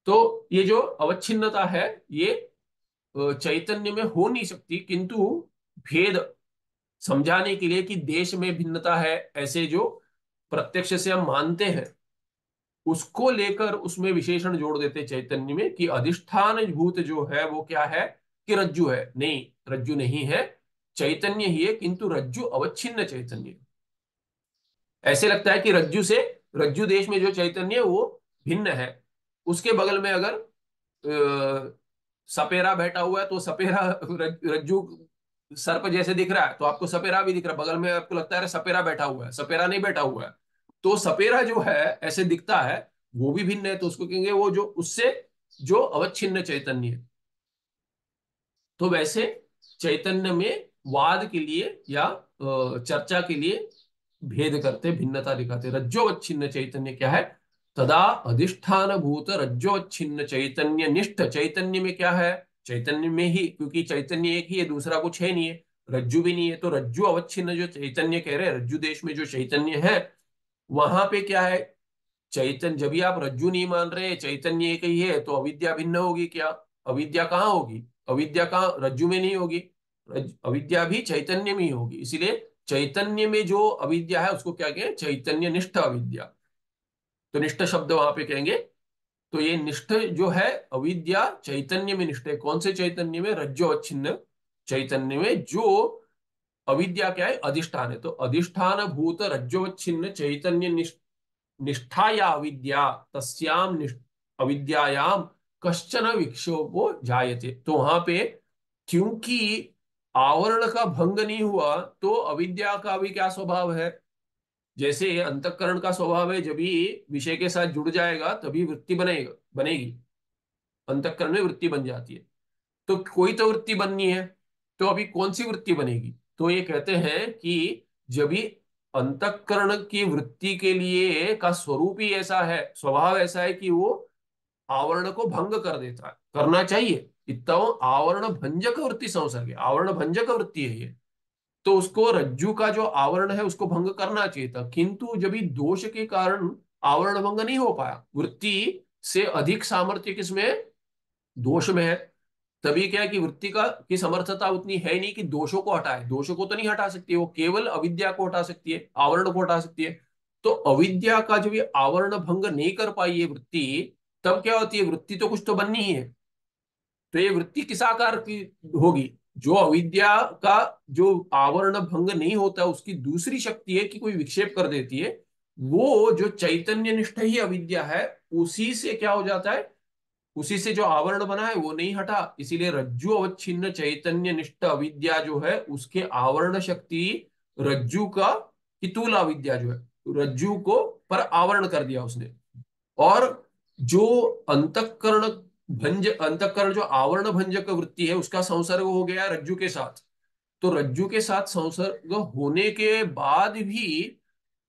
तो ये जो अवच्छिन्नता है, ये चैतन्य में हो नहीं सकती, किंतु भेद समझाने के लिए कि देश में भिन्नता है, ऐसे जो प्रत्यक्ष से हम मानते हैं, उसको लेकर उसमें विशेषण जोड़ देते चैतन्य में, कि अधिष्ठान भूत जो है वो क्या है, कि रज्जु है। नहीं, रज्जु नहीं है, चैतन्य ही है, किंतु रज्जु अवच्छिन्न चैतन्य। ऐसे लगता है कि रज्जु से, रज्जु देश में जो चैतन्य है वो भिन्न है। उसके बगल में अगर सपेरा बैठा हुआ है, तो सपेरा रज्जु सर्प जैसे दिख रहा है, तो आपको सपेरा भी दिख रहा है, बगल में आपको लगता है सपेरा बैठा हुआ है, सपेरा नहीं बैठा हुआ है। तो सपेरा जो है ऐसे दिखता है, वो भी भिन्न है, तो उसको कहेंगे वो जो उससे जो अवच्छिन्न चैतन्य है। तो वैसे चैतन्य में वाद के लिए या चर्चा के लिए भेद करते, भिन्नता दिखाते। रज्जोवच्छिन्न चैतन्य क्या है, तदा अधिष्ठान भूत रज्जोवच्छिन्न चैतन्य निष्ठ। चैतन्य में क्या है, चैतन्य में ही, क्योंकि चैतन्य एक ही है, दूसरा कुछ है नहीं है, रज्जु भी नहीं है, तो रज्जु अवच्छिन्न जो चैतन्य कह रहे हैं, रज्जु देश में जो चैतन्य है, वहां पे क्या है, चैतन्य। जब भी आप रज्जु नहीं मान रहे, चैतन्य एक ही है, तो अविद्या भिन्न होगी क्या, अविद्या कहाँ होगी, अविद्या कहाँ, रज्जु में नहीं होगी, अविद्या भी चैतन्य में ही होगी। इसलिए चैतन्य में जो अविद्या है उसको क्या कहें, चैतन्य निष्ठ अविद्या। तो निष्ठ शब्द वहां पे कहेंगे। तो ये निष्ठ जो है, अविद्या चैतन्य में निष्ठ है। कौन से चैतन्य में, रज्जो अवच्छिन्न चैतन्य में, जो अविद्या क्या है, अधिष्ठान है। तो अधिष्ठान भूत रज्जोवच्छिन्न चैतन्य निष्ठा या अविद्या, तस्याम अविद्यायाम कश्चन विक्षोभो जायते। तो वहां पे क्योंकि आवरण का भंग नहीं हुआ, तो अविद्या का भी क्या स्वभाव है, जैसे अंतःकरण का स्वभाव है, जब भी विषय के साथ जुड़ जाएगा तभी वृत्ति बनेगा, बनेगी, अंतःकरण में वृत्ति बन जाती है। तो कोई तो वृत्ति बननी है, तो अभी कौन सी वृत्ति बनेगी, तो ये कहते हैं कि जब भी अंतःकरण की वृत्ति के लिए का स्वरूप ही ऐसा है, स्वभाव ऐसा है कि वो आवरण को भंग कर देता है, करना चाहिए इतना, वो आवरण भंजक वृत्ति संसर्ग है, आवरण भंजक वृत्ति है ये। तो उसको, रज्जु का जो आवरण है उसको भंग करना चाहिए था, किंतु जब भी दोष के कारण आवरण भंग नहीं हो पाया, वृत्ति से अधिक सामर्थ्य किसमें है, दोष में है। तभी क्या है कि वृत्ति का की समर्थता उतनी है नहीं कि दोषों को हटाए, दोषों को तो नहीं हटा सकती, वो केवल अविद्या को हटा सकती है, आवरण को हटा सकती है। तो अविद्या का जब ये आवरण भंग नहीं कर पाई ये वृत्ति, तब क्या होती है, वृत्ति तो कुछ तो बननी ही है। तो ये वृत्ति किस आकार की होगी, जो अविद्या का जो आवरण भंग नहीं होता, उसकी दूसरी शक्ति है कि कोई विक्षेप कर देती है। वो जो चैतन्य निष्ठ ही अविद्या है, उसी से क्या हो जाता है, उसी से जो आवरण बना है वो नहीं हटा। इसीलिए रज्जु अवच्छिन्न चैतन्य निष्ठ अविद्या जो है, उसके आवरण शक्ति रज्जु का, कि तूल अविद्या जो है, रज्जु को पर आवरण कर दिया उसने। और जो अंतःकरण अंतःकरण जो आवरण भंजक वृत्ति है, उसका संसर्ग हो गया रज्जु के साथ। तो रज्जु के साथ संसर्ग होने के बाद भी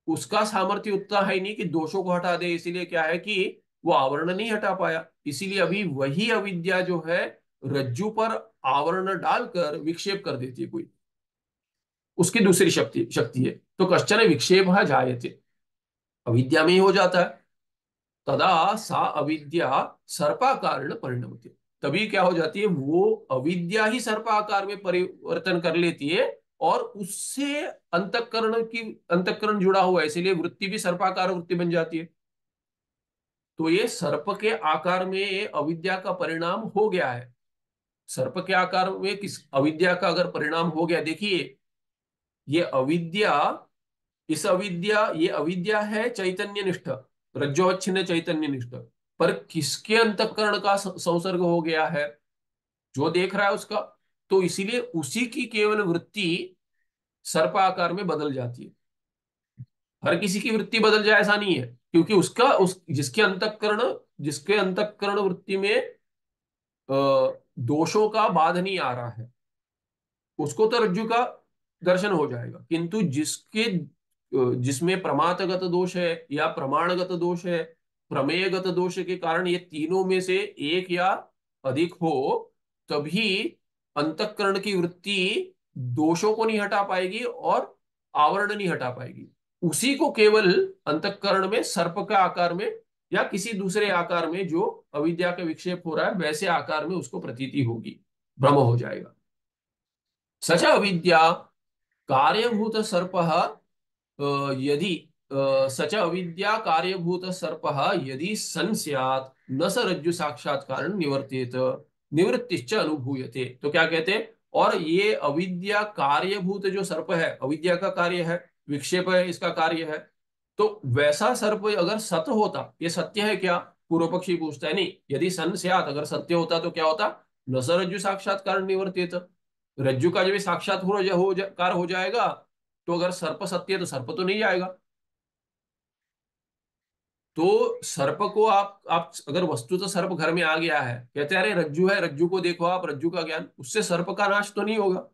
उसका सामर्थ्य उतना है नहीं कि दोषों को हटा दे। इसीलिए क्या है कि वो आवरण नहीं हटा पाया। इसीलिए अभी वही अविद्या जो है, रज्जु पर आवरण डालकर विक्षेप कर देती है कोई, उसकी दूसरी शक्ति शक्ति है। तो कश्चन विक्षेप जायते, अविद्या में ही हो जाता है। तदा सा अविद्या सर्पाकार परिणमती, तभी क्या हो जाती है, वो अविद्या ही सर्पाकार में परिवर्तन कर लेती है। और उससे अंतःकरण जुड़ा हुआ है, इसीलिए वृत्ति भी सर्पाकार वृत्ति बन जाती है। तो ये सर्प के आकार में अविद्या का परिणाम हो गया है। सर्प के आकार में किस अविद्या का अगर परिणाम हो गया, देखिए, ये अविद्या, इस अविद्या, ये अविद्या है चैतन्य निष्ठ, रज्जोवच्छिन्न चैतन्य निष्ठ। पर किसके अंतःकरण का संसर्ग हो गया है, जो देख रहा है उसका। तो इसीलिए उसी की केवल वृत्ति सर्प आकार में बदल जाती है। हर किसी की वृत्ति बदल जाए ऐसा नहीं है, क्योंकि उसका उस जिसके अंतःकरण वृत्ति में अ, दोषों का बाध नहीं आ रहा है, उसको तो रज्जु का दर्शन हो जाएगा। किंतु जिसमें प्रमाथगत दोष है या प्रमाणगत दोष है, प्रमेयगत दोष के कारण ये तीनों में से एक या अधिक हो, तभी अंतःकरण की वृत्ति दोषों को नहीं हटा पाएगी और आवरण नहीं हटा पाएगी। उसी को केवल अंतःकरण में सर्प का आकार में या किसी दूसरे आकार में जो अविद्या का विक्षेप हो रहा है, वैसे आकार में उसको प्रतीति होगी, भ्रम हो जाएगा। सच अविद्या कार्यभूत सर्प यदि सच अविद्या कार्यभूत सर्प यदि सन स्यात् न स रज्जु साक्षात्कार निवर्तेत निवृत्तिश्च अनुभूयते। तो क्या कहते हैं, और ये अविद्या कार्यभूत जो सर्प है, अविद्या का कार्य है, विक्षेप है इसका कार्य है। तो वैसा सर्प अगर सत होता, ये सत्य है क्या, पूर्व पक्षी पूछता है। नहीं, यदि सन स्यात्, अगर सत्य होता तो क्या होता, न स रज्जु साक्षात्कार निवर्तेत, रज्जु का जब साक्षात कार हो जाएगा, तो अगर सर्प सत्य है तो सर्प तो नहीं जाएगा। तो सर्प को आप अगर वस्तु तो सर्प घर में आ गया है, कहते हैं अरे रज्जु है, रज्जु को देखो आप, रज्जु का ज्ञान, उससे सर्प का नाश तो नहीं होगा।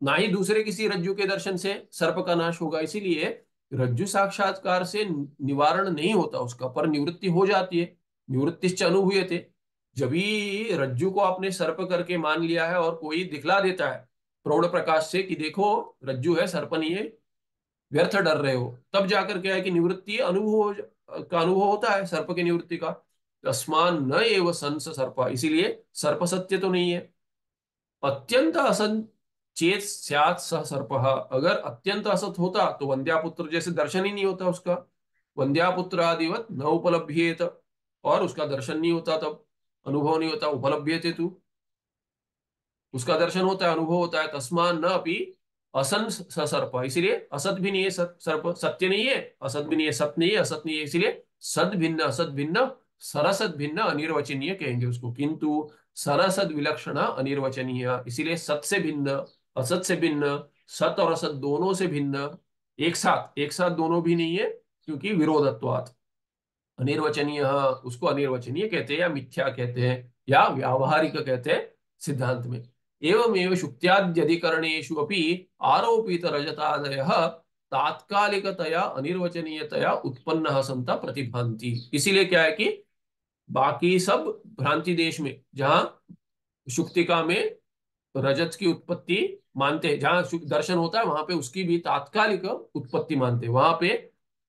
ना ही दूसरे किसी रज्जु के दर्शन से सर्प का नाश होगा। इसीलिए रज्जु साक्षात्कार से निवारण नहीं होता उसका, पर निवृत्ति हो जाती है। निवृत्तिश्च अनुभूयते। जब भी रज्जु को आपने सर्प करके मान लिया है और कोई दिखला देता है प्रौढ़ प्रकाश से कि देखो रज्जु है, सर्प नहीं है, व्यर्थ डर रहे हो, तब जाकर क्या है कि निवृत्ति का अनुभव होता है, सर्प की निवृत्ति का। तस्मान न एव संस सर्प, इसीलिए सर्प सत्य तो नहीं है। अत्यंत असत चेत स्यात् सह सर्प, अगर अत्यंत असत होता तो वंद्यापुत्र जैसे दर्शन ही नहीं होता उसका। वंद्यापुत्र आदिवत न उपलभ्येत, और उसका दर्शन नहीं होता, तब अनुभव नहीं होता। उपलभ्यते तू, उसका दर्शन होता है, अनुभव होता है। तस्मान न अपि असन सर्प, इसीलिए असत भी नहीं है, सर्प सत्य नहीं है, असत भी नहीं है, सत नहीं है, असत नहीं है। इसीलिए सद भिन्न असत भिन्न सरसद भिन्न अनिर्वचनीय कहेंगे उसको। किंतु सरसद विलक्षण अनिर्वचनीय, इसीलिए सत से भिन्न, असत से भिन्न, सत और असत दोनों से भिन्न, एक साथ दोनों भी नहीं है, क्योंकि विरोधत्वात्। अनिर्वचनीय, उसको अनिर्वचनीय कहते हैं या मिथ्या कहते हैं या व्यावहारिक कहते हैं सिद्धांत में। एवमेव शुक्त्याद्यधिकरणेषु अपि आरोपित रजतादयः तात्कालिकतया अनिर्वचनीयतया उत्पन्न संता प्रतिभान्ति। इसीलिए क्या है कि बाकी सब भ्रांति देश में, जहां शुक्तिका में रजत की उत्पत्ति मानते हैं, जहां दर्शन होता है वहां पे उसकी भी तात्कालिक उत्पत्ति मानते हैं, वहां पे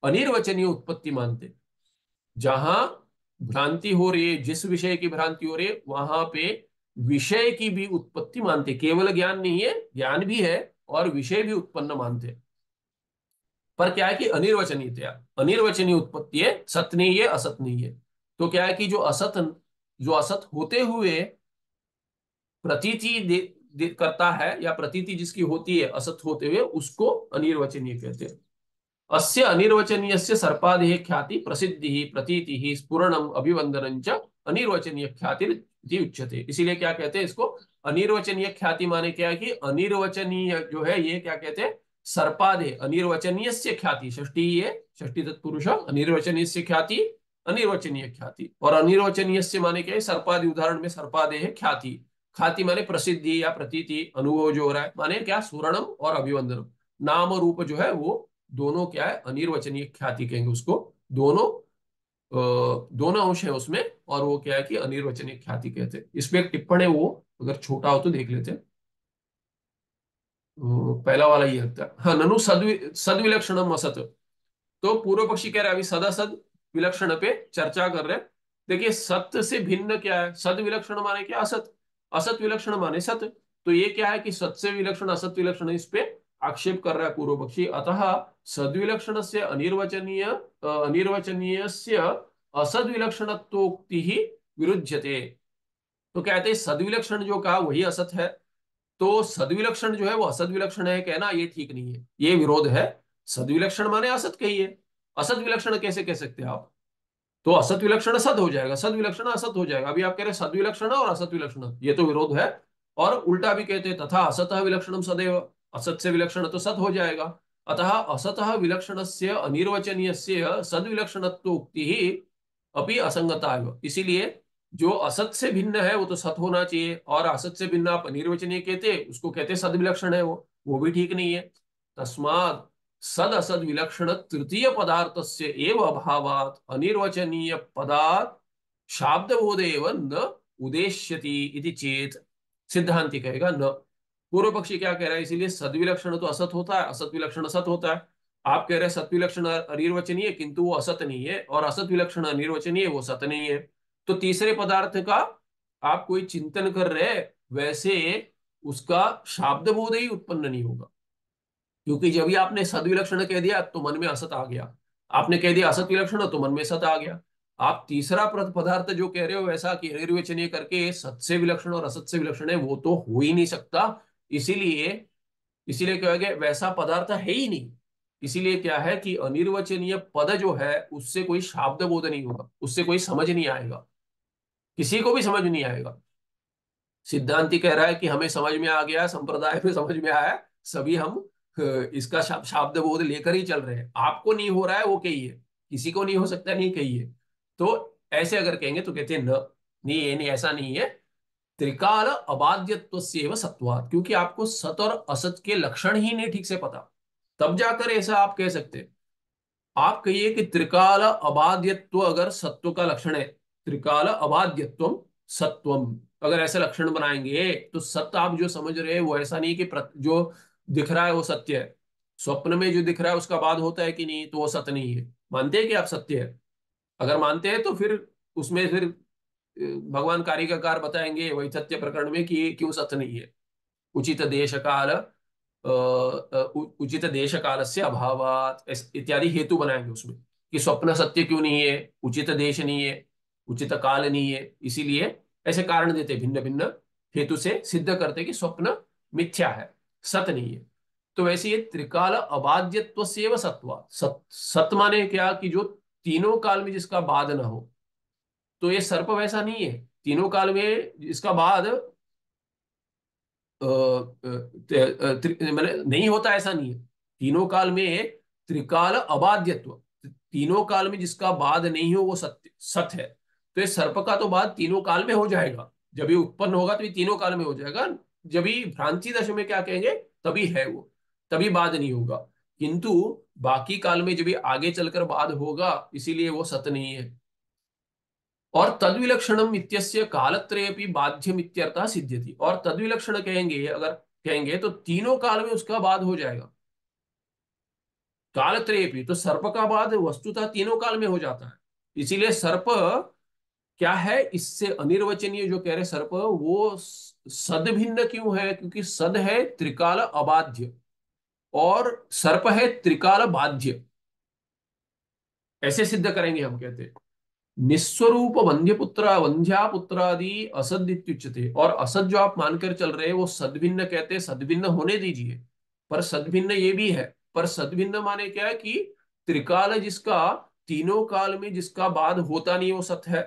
अनिर्वचनीय उत्पत्ति मानते हैं। जहां भ्रांति हो रही है, जिस विषय की भ्रांति हो रही है, वहां पे विषय की भी उत्पत्ति मानते, केवल ज्ञान नहीं है, ज्ञान भी है और विषय भी उत्पन्न मानते। पर क्या है कि अनिर्वचनीयतया, अनिर्वचनीय उत्पत्ति है, सत्य नहीं है, असत नहीं है। तो क्या है कि जो असत होते हुए प्रतीति करता है या प्रतीति जिसकी होती है असत होते हुए, उसको अनिर्वचनीय कहते हैं। अस्य अनिर्वचनीयस्य सर्पादेः ख्याति प्रसिद्धि प्रतीति स्फुरणम अभिवंदनं च अनिर्वचनीय ख्याति उच्यते। इसीलिए क्या कहते हैं इसको अनिर्वचनीय ख्याति, माने क्या है कि अनिर्वचनीय जो है ये क्या कहते हैं, सर्पादे अनिर्वचनीय ख्याति, षष्ठी ये षष्ठी तत्पुरुष, अनिर्वचनीय ख्याति अनिर्वचनीय ख्याति। और अनिर्वचनीय माने क्या है, सर्पादि उदाहरण में सर्पादे है ख्याति, ख्याति माने प्रसिद्धि या प्रतीति, अनुभव जो हो रहा है, माने क्या स्फुरणम और अभिवंदनम, नाम रूप जो है वो दोनों क्या है अनिर्वचनीय ख्याति कहेंगे उसको। दोनों दोनों अंश है उसमें, और वो क्या है कि अनिर्वचनीय ख्याति कहते हैं। इसमें एक टिप्पणी है, वो अगर छोटा हो तो देख लेते हैं। पहला वाला ये होता है, हाँ, ननु सदविलक्षणम असत। तो पूर्व पक्षी कह रहा है, अभी सदासद विलक्षण पे चर्चा कर रहे हैं। देखिए सत्य से भिन्न क्या है, सद विलक्षण माने क्या, असत, असत विलक्षण माने सत्य। तो ये क्या है कि सत से विलक्षण असत विलक्षण, इस पे आक्षेप कर रहा है पूर्व पक्षी। अतः सद्विलक्षण से अनिर्वचनीय से असद विलक्षणत्वोक्ति ही विरुध्यते। तो कहते हैं सद्विलक्षण जो कहा वही असत है, तो सद्विलक्षण जो है वो असद विलक्षण है कहना ये ठीक नहीं है, ये विरोध है। सद्विलक्षण माने असत कहिए, असत विलक्षण कैसे कह सकते हैं आप। तो असत विलक्षण सद हो जाएगा, सद विलक्षण असत हो जाएगा। अभी आप कह रहे हैं सद विलक्षण और असत विलक्षण, ये तो विरोध है। और उल्टा भी कहते हैं तथा असतः विलक्षणम सदैव, असत से विलक्षण तो सत हो जाएगा। अतः असतः विलक्षण से अनिर्वचनीय से सद विलक्षणत्वोक्ति ही अपि असंगता है। इसीलिए जो असत से भिन्न है वो तो सत होना चाहिए, और असत से भिन्न आप अनिर्वचनीय कहते उसको कहते सद विलक्षण है, वो भी ठीक नहीं है। तस्मात् सद असद विलक्षण तृतीय पदार्थ से एव अभावात अनिर्वचनीय पदार्थ शाब्द बोधेव न उदेश्यति इति चेत, सिद्धांति कहेगा न। पूर्व पक्षी क्या कह रहा है, इसीलिए सद्विलक्षण तो असत होता है, असत विलक्षण असत होता है। आप कह रहे हैं सत विलक्षण अनिर्वचनीय किंतु वो असत नहीं है, और असत विलक्षण अनिर्वचनीय वो सत नहीं है। तो तीसरे पदार्थ का आप कोई चिंतन कर रहे हैं, वैसे उसका शाब्द बोध ही उत्पन्न नहीं होगा। क्योंकि जब भी आपने सद्विलक्षण कह दिया तो मन में असत आ गया, आपने कह दिया असत विलक्षण तो मन में सत आ गया। आप तीसरा पदार्थ जो कह रहे हो वैसा कि निर्वचनीय करके सत से विलक्षण और असत से विलक्षण है, वो तो हो ही नहीं सकता। इसीलिए इसीलिए क्या है, वैसा पदार्थ है ही नहीं। इसीलिए क्या है कि अनिर्वचनीय पद जो है उससे कोई शाब्द बोध नहीं होगा, उससे कोई समझ नहीं आएगा, किसी को भी समझ नहीं आएगा। सिद्धांति कह रहा है कि हमें समझ में आ गया, संप्रदाय में समझ में आया, सभी हम इसका शाब्द बोध लेकर ही चल रहे हैं। आपको नहीं हो रहा है वो कहिए, किसी को नहीं हो सकता नहीं कहिए। तो ऐसे अगर कहेंगे तो कहते हैं न, नहीं ये नहीं, ऐसा नहीं है। त्रिकाल अबाध्यत्व से सत्वात, क्योंकि आपको सत और असत के लक्षण ही नहीं ठीक से पता, तब जाकर ऐसा आप कह सकते हैं। आप कहिए कि त्रिकाल अबाध्यत्व अगर सत्व का लक्षण है, त्रिकाल अबाध्यत्व सत्वम, अगर ऐसे लक्षण बनाएंगे तो सत्य आप जो समझ रहे हैं वो ऐसा नहीं कि जो दिख रहा है वो सत्य है। स्वप्न में जो दिख रहा है उसका बाद होता है कि नहीं, तो वो सत्य नहीं है। मानते हैं कि आप सत्य है? अगर मानते हैं तो फिर उसमें फिर भगवान कारिकाकार बताएंगे वैथत्य प्रकरण में कि ये क्यों सत्य नहीं है। उचित देश काल उचित देश काल से अभावात इत्यादि हेतु बनाएंगे उसमें, कि स्वप्न सत्य क्यों नहीं है, उचित देश नहीं है, उचित काल नहीं है, इसीलिए ऐसे कारण देते भिन्न भिन्न हेतु से सिद्ध करते कि स्वप्न मिथ्या है, सत्य नहीं है। तो वैसे ये त्रिकाल अबाध्यत्व सेव सत्वा, सत माने क्या कि जो तीनों काल में जिसका बाद ना हो। तो ये सर्प वैसा नहीं है, तीनों काल में इसका बाद मैंने नहीं होता, ऐसा नहीं है। तीनों काल में त्रिकाल अबाध्यत्व, तीनों काल में जिसका बाद नहीं हो वो सत्य सत है। तो ये सर्प का तो बाद तीनों काल में हो जाएगा, जब ये उत्पन्न होगा तो ये तीनों काल में हो जाएगा। जब ये भ्रांति दशा में क्या कहेंगे तभी है वो, तभी बाद नहीं होगा। किंतु बाकी काल में जब ये आगे चलकर बाद होगा, इसीलिए वो सत नहीं है। और तद्विलक्षणम इत्यस्य कालत्रयेपि बाध्यम इत्यर्थः सिद्ध्यति, और तद्विलक्षण कहेंगे अगर कहेंगे तो तीनों काल में उसका बाद हो जाएगा। कालत्रयेपि तो सर्प का बाद वस्तुतः तीनों काल में हो जाता है। इसीलिए सर्प क्या है, इससे अनिर्वचनीय जो कह रहे सर्प वो सद भिन्न क्यों है, क्योंकि सद है त्रिकाल अबाध्य और सर्प है त्रिकाल बाध्य। ऐसे सिद्ध करेंगे हम कहते हैं। निस्वरूप वंद्यपुत्र वंध्या पुत्रादि असद इत्युच्यते। और असद जो आप मानकर चल रहे हैं वो सद्भिन्न कहते हैं, सद्भिन्न होने दीजिए, पर सद्भिन्न ये भी है। पर सद्भिन्न माने क्या है कि त्रिकाल जिसका, तीनों काल में जिसका बाद होता नहीं वो सत है।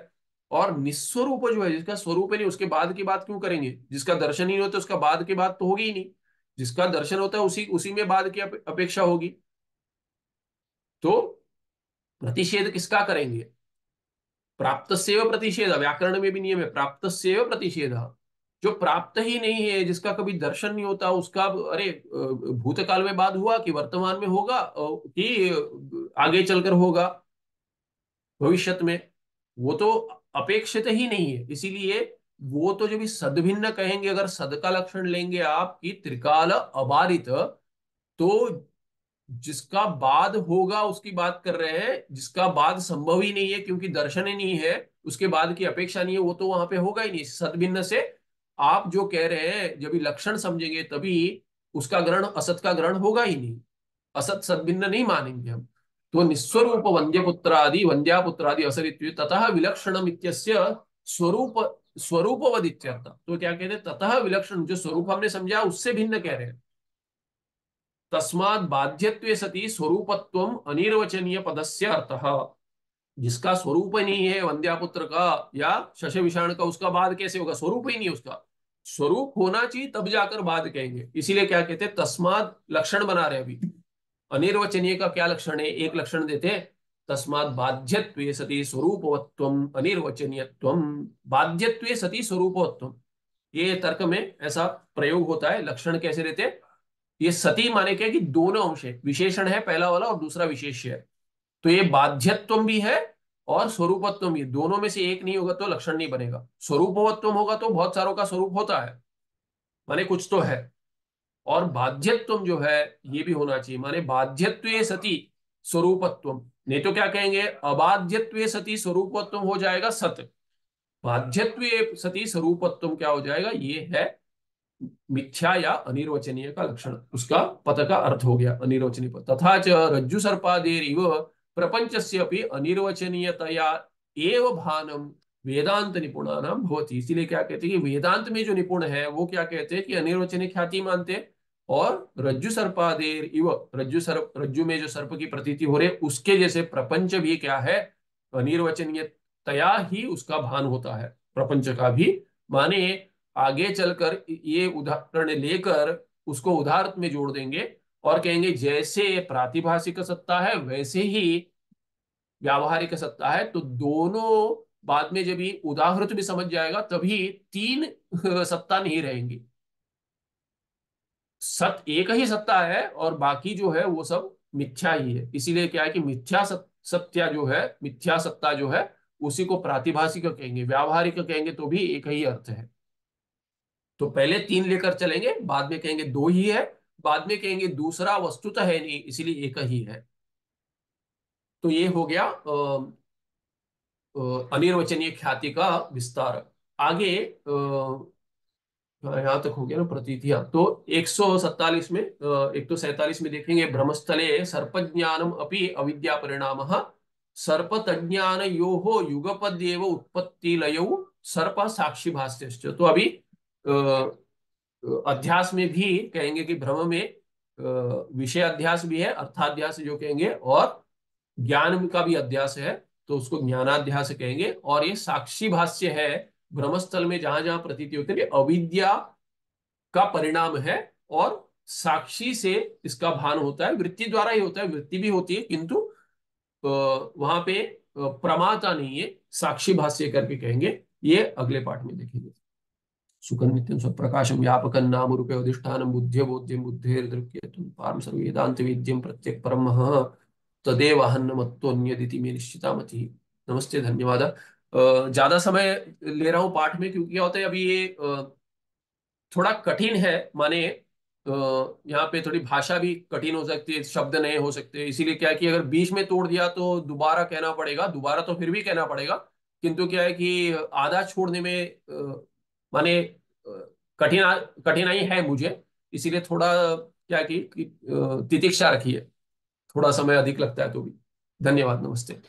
और निस्वरूप जो है, जिसका स्वरूप ही नहीं, उसके बाद की बात क्यों करेंगे? जिसका दर्शन ही नहीं होता उसका बाद की बात तो होगी ही नहीं। जिसका दर्शन होता है उसी उसी में बाद की अपेक्षा होगी। तो प्रतिषेध किसका करेंगे? प्राप्त प्रतिषेध, व्याकरण में भी नियम है प्राप्त प्रतिषेध। जो प्राप्त ही नहीं है, जिसका कभी दर्शन नहीं होता उसका, अरे भूतकाल में बाद हुआ कि वर्तमान में होगा, कि आगे चलकर होगा भविष्यत में, वो तो अपेक्षित ही नहीं है। इसीलिए वो तो जब भी सद्भिन्न कहेंगे, अगर सद का लक्षण लेंगे आप कि त्रिकाल अबाधित, तो जिसका बाद होगा उसकी बात कर रहे हैं। जिसका बाद संभव ही नहीं है क्योंकि दर्शन ही नहीं है, उसके बाद की अपेक्षा नहीं है, वो तो वहां पे होगा ही नहीं सद्भिन्न से। आप जो कह रहे हैं जब भी लक्षण समझेंगे तभी उसका ग्रहण असत का ग्रहण होगा ही नहीं। असत सद्भिन्न नहीं मानेंगे हम। तो निस्वरूप वंद्यपुत्रादि वंद्यापुत्रादि असरित्व ततः विलक्षणम इत्यस्य स्वरूप स्वरूपवद इत्यर्थ। तो क्या कहते हैं? ततः विलक्षण, जो स्वरूप हमने समझा उससे भिन्न कह रहे हैं। तस्मात् बाध्यत्वे सति स्वरूपत्वम अनिर्वचनीय पदस्य अर्थः। जिसका स्वरूप ही नहीं है वंद्यापुत्र का या शश विषाण का, उसका बाद कैसे होगा? स्वरूप ही नहीं है उसका। स्वरूप होना चाहिए तब जाकर बाद कहेंगे। इसीलिए क्या कहते हैं? तस्मात् लक्षण बना रहे अभी। अनिर्वचनीय का क्या लक्षण है? एक लक्षण देते हैं, तस्मात् बाध्यत्वे सति स्वरूपवत्वम अनिर्वचनीयत्वम। बाध्यत्वे सति स्वरूपवत्वम, ये तर्क में ऐसा प्रयोग होता है। लक्षण कैसे देते हैं? ये सती माने क्या कि दोनों अंश है, विशेषण है पहला वाला और दूसरा विशेष्य है। तो ये बाध्यत्व भी है और स्वरूपत्व भी है। दोनों में से एक नहीं होगा तो लक्षण नहीं बनेगा। स्वरूपवत्व होगा तो बहुत सारों का स्वरूप होता है, माने कुछ तो है। और बाध्यत्व जो है ये भी होना चाहिए, माने बाध्यत्वे सती स्वरूपत्व। नहीं तो क्या कहेंगे? अबाध्यत्वे सती स्वरूपत्व हो जाएगा सत, बाध्यत्वे सती स्वरूपत्व क्या हो जाएगा? ये है मिथ्या या अनिर्वचनीय का लक्षण। उसका पद का अर्थ हो गया अनिर्वचनीय पद। तथा च रज्जु सर्पादेरिव प्रपंचस्य अपि अनिर्वचनीयतया एव भानम वेदांत निपुणानाम भवति। इसीलिए क्या कहते हैं कि वेदांत में जो निपुण है वो क्या कहते हैं कि अनिर्वचनीय ख्याति मानते हैं। और रज्जु सर्पादेर इव, रज्जु सर्प, रज्जु में जो सर्प की प्रतीति हो रही है उसके जैसे प्रपंच भी क्या है? अनिर्वचनीय तया ही उसका भान होता है प्रपंच का भी। माने आगे चलकर ये उदाहरण लेकर उसको उदाहरण में जोड़ देंगे और कहेंगे जैसे प्रातिभाषिक सत्ता है वैसे ही व्यावहारिक सत्ता है। तो दोनों बाद में जब ये उदाहरण भी समझ जाएगा तभी तीन सत्ता नहीं रहेंगी। सत एक ही सत्ता है और बाकी जो है वो सब मिथ्या ही है। इसीलिए क्या है कि मिथ्या सत्या जो है, मिथ्या सत्ता जो है उसी को प्रातिभाषिक कहेंगे, व्यावहारिक कहेंगे तो भी एक ही अर्थ है। तो पहले तीन लेकर चलेंगे, बाद में कहेंगे दो ही है, बाद में कहेंगे दूसरा वस्तुतः है नहीं इसलिए एक ही है। तो ये हो गया अनिर्वचनीय ख्याति का विस्तार। आगे यहाँ तक हो गया ना प्रतीतियां। तो 147 में 147 में देखेंगे, ब्रह्मस्थले सर्पज्ञानम अपि अविद्या परिणाम सर्पतज्ञान यो युगपद्येव उत्पत्ति लयौ सर्प साक्षी भाष्यश्च। तो अभी अध्यास में भी कहेंगे कि ब्रह्म में विषय अध्यास भी है, अर्थाध्यास जो कहेंगे, और ज्ञान का भी अध्यास है तो उसको ज्ञानाध्यास कहेंगे। और ये साक्षी भाष्य है, ब्रह्मस्थल में जहां जहां प्रतीति होती है अविद्या का परिणाम है और साक्षी से इसका भान होता है। वृत्ति द्वारा ही होता है, वृत्ति भी होती है किंतु वहां पे प्रमाता नहीं है, साक्षी भाष्य करके कहेंगे। ये अगले पाठ में देखेंगे। सुखं नित्यं स्वप्रकाशं व्यापकं नाम रूपे अधिष्ठानं बुद्ध्य बोध्यं बुद्धेर्दृक्यतुं पारं सर्ववेदांत वेद्यं प्रत्यक् परमः तदेव अहन्नमत्तोऽन्यदिति मे निश्चिता मति। नमस्ते, धन्यवाद। ज्यादा समय ले रहा हूँ पाठ में क्योंकि क्या होता है अभी ये थोड़ा कठिन है, माने यहाँ पे थोड़ी भाषा भी कठिन हो सकती है, शब्द नए हो सकते हैं। इसीलिए क्या है कि अगर बीच में तोड़ दिया तो दोबारा कहना पड़ेगा, दोबारा तो फिर भी कहना पड़ेगा किंतु क्या है कि आधा छोड़ने में माने कठिन कठिनाई है मुझे। इसीलिए थोड़ा क्या है कि तितिक्षा रखिए, थोड़ा समय अधिक लगता है तो भी। धन्यवाद, नमस्ते।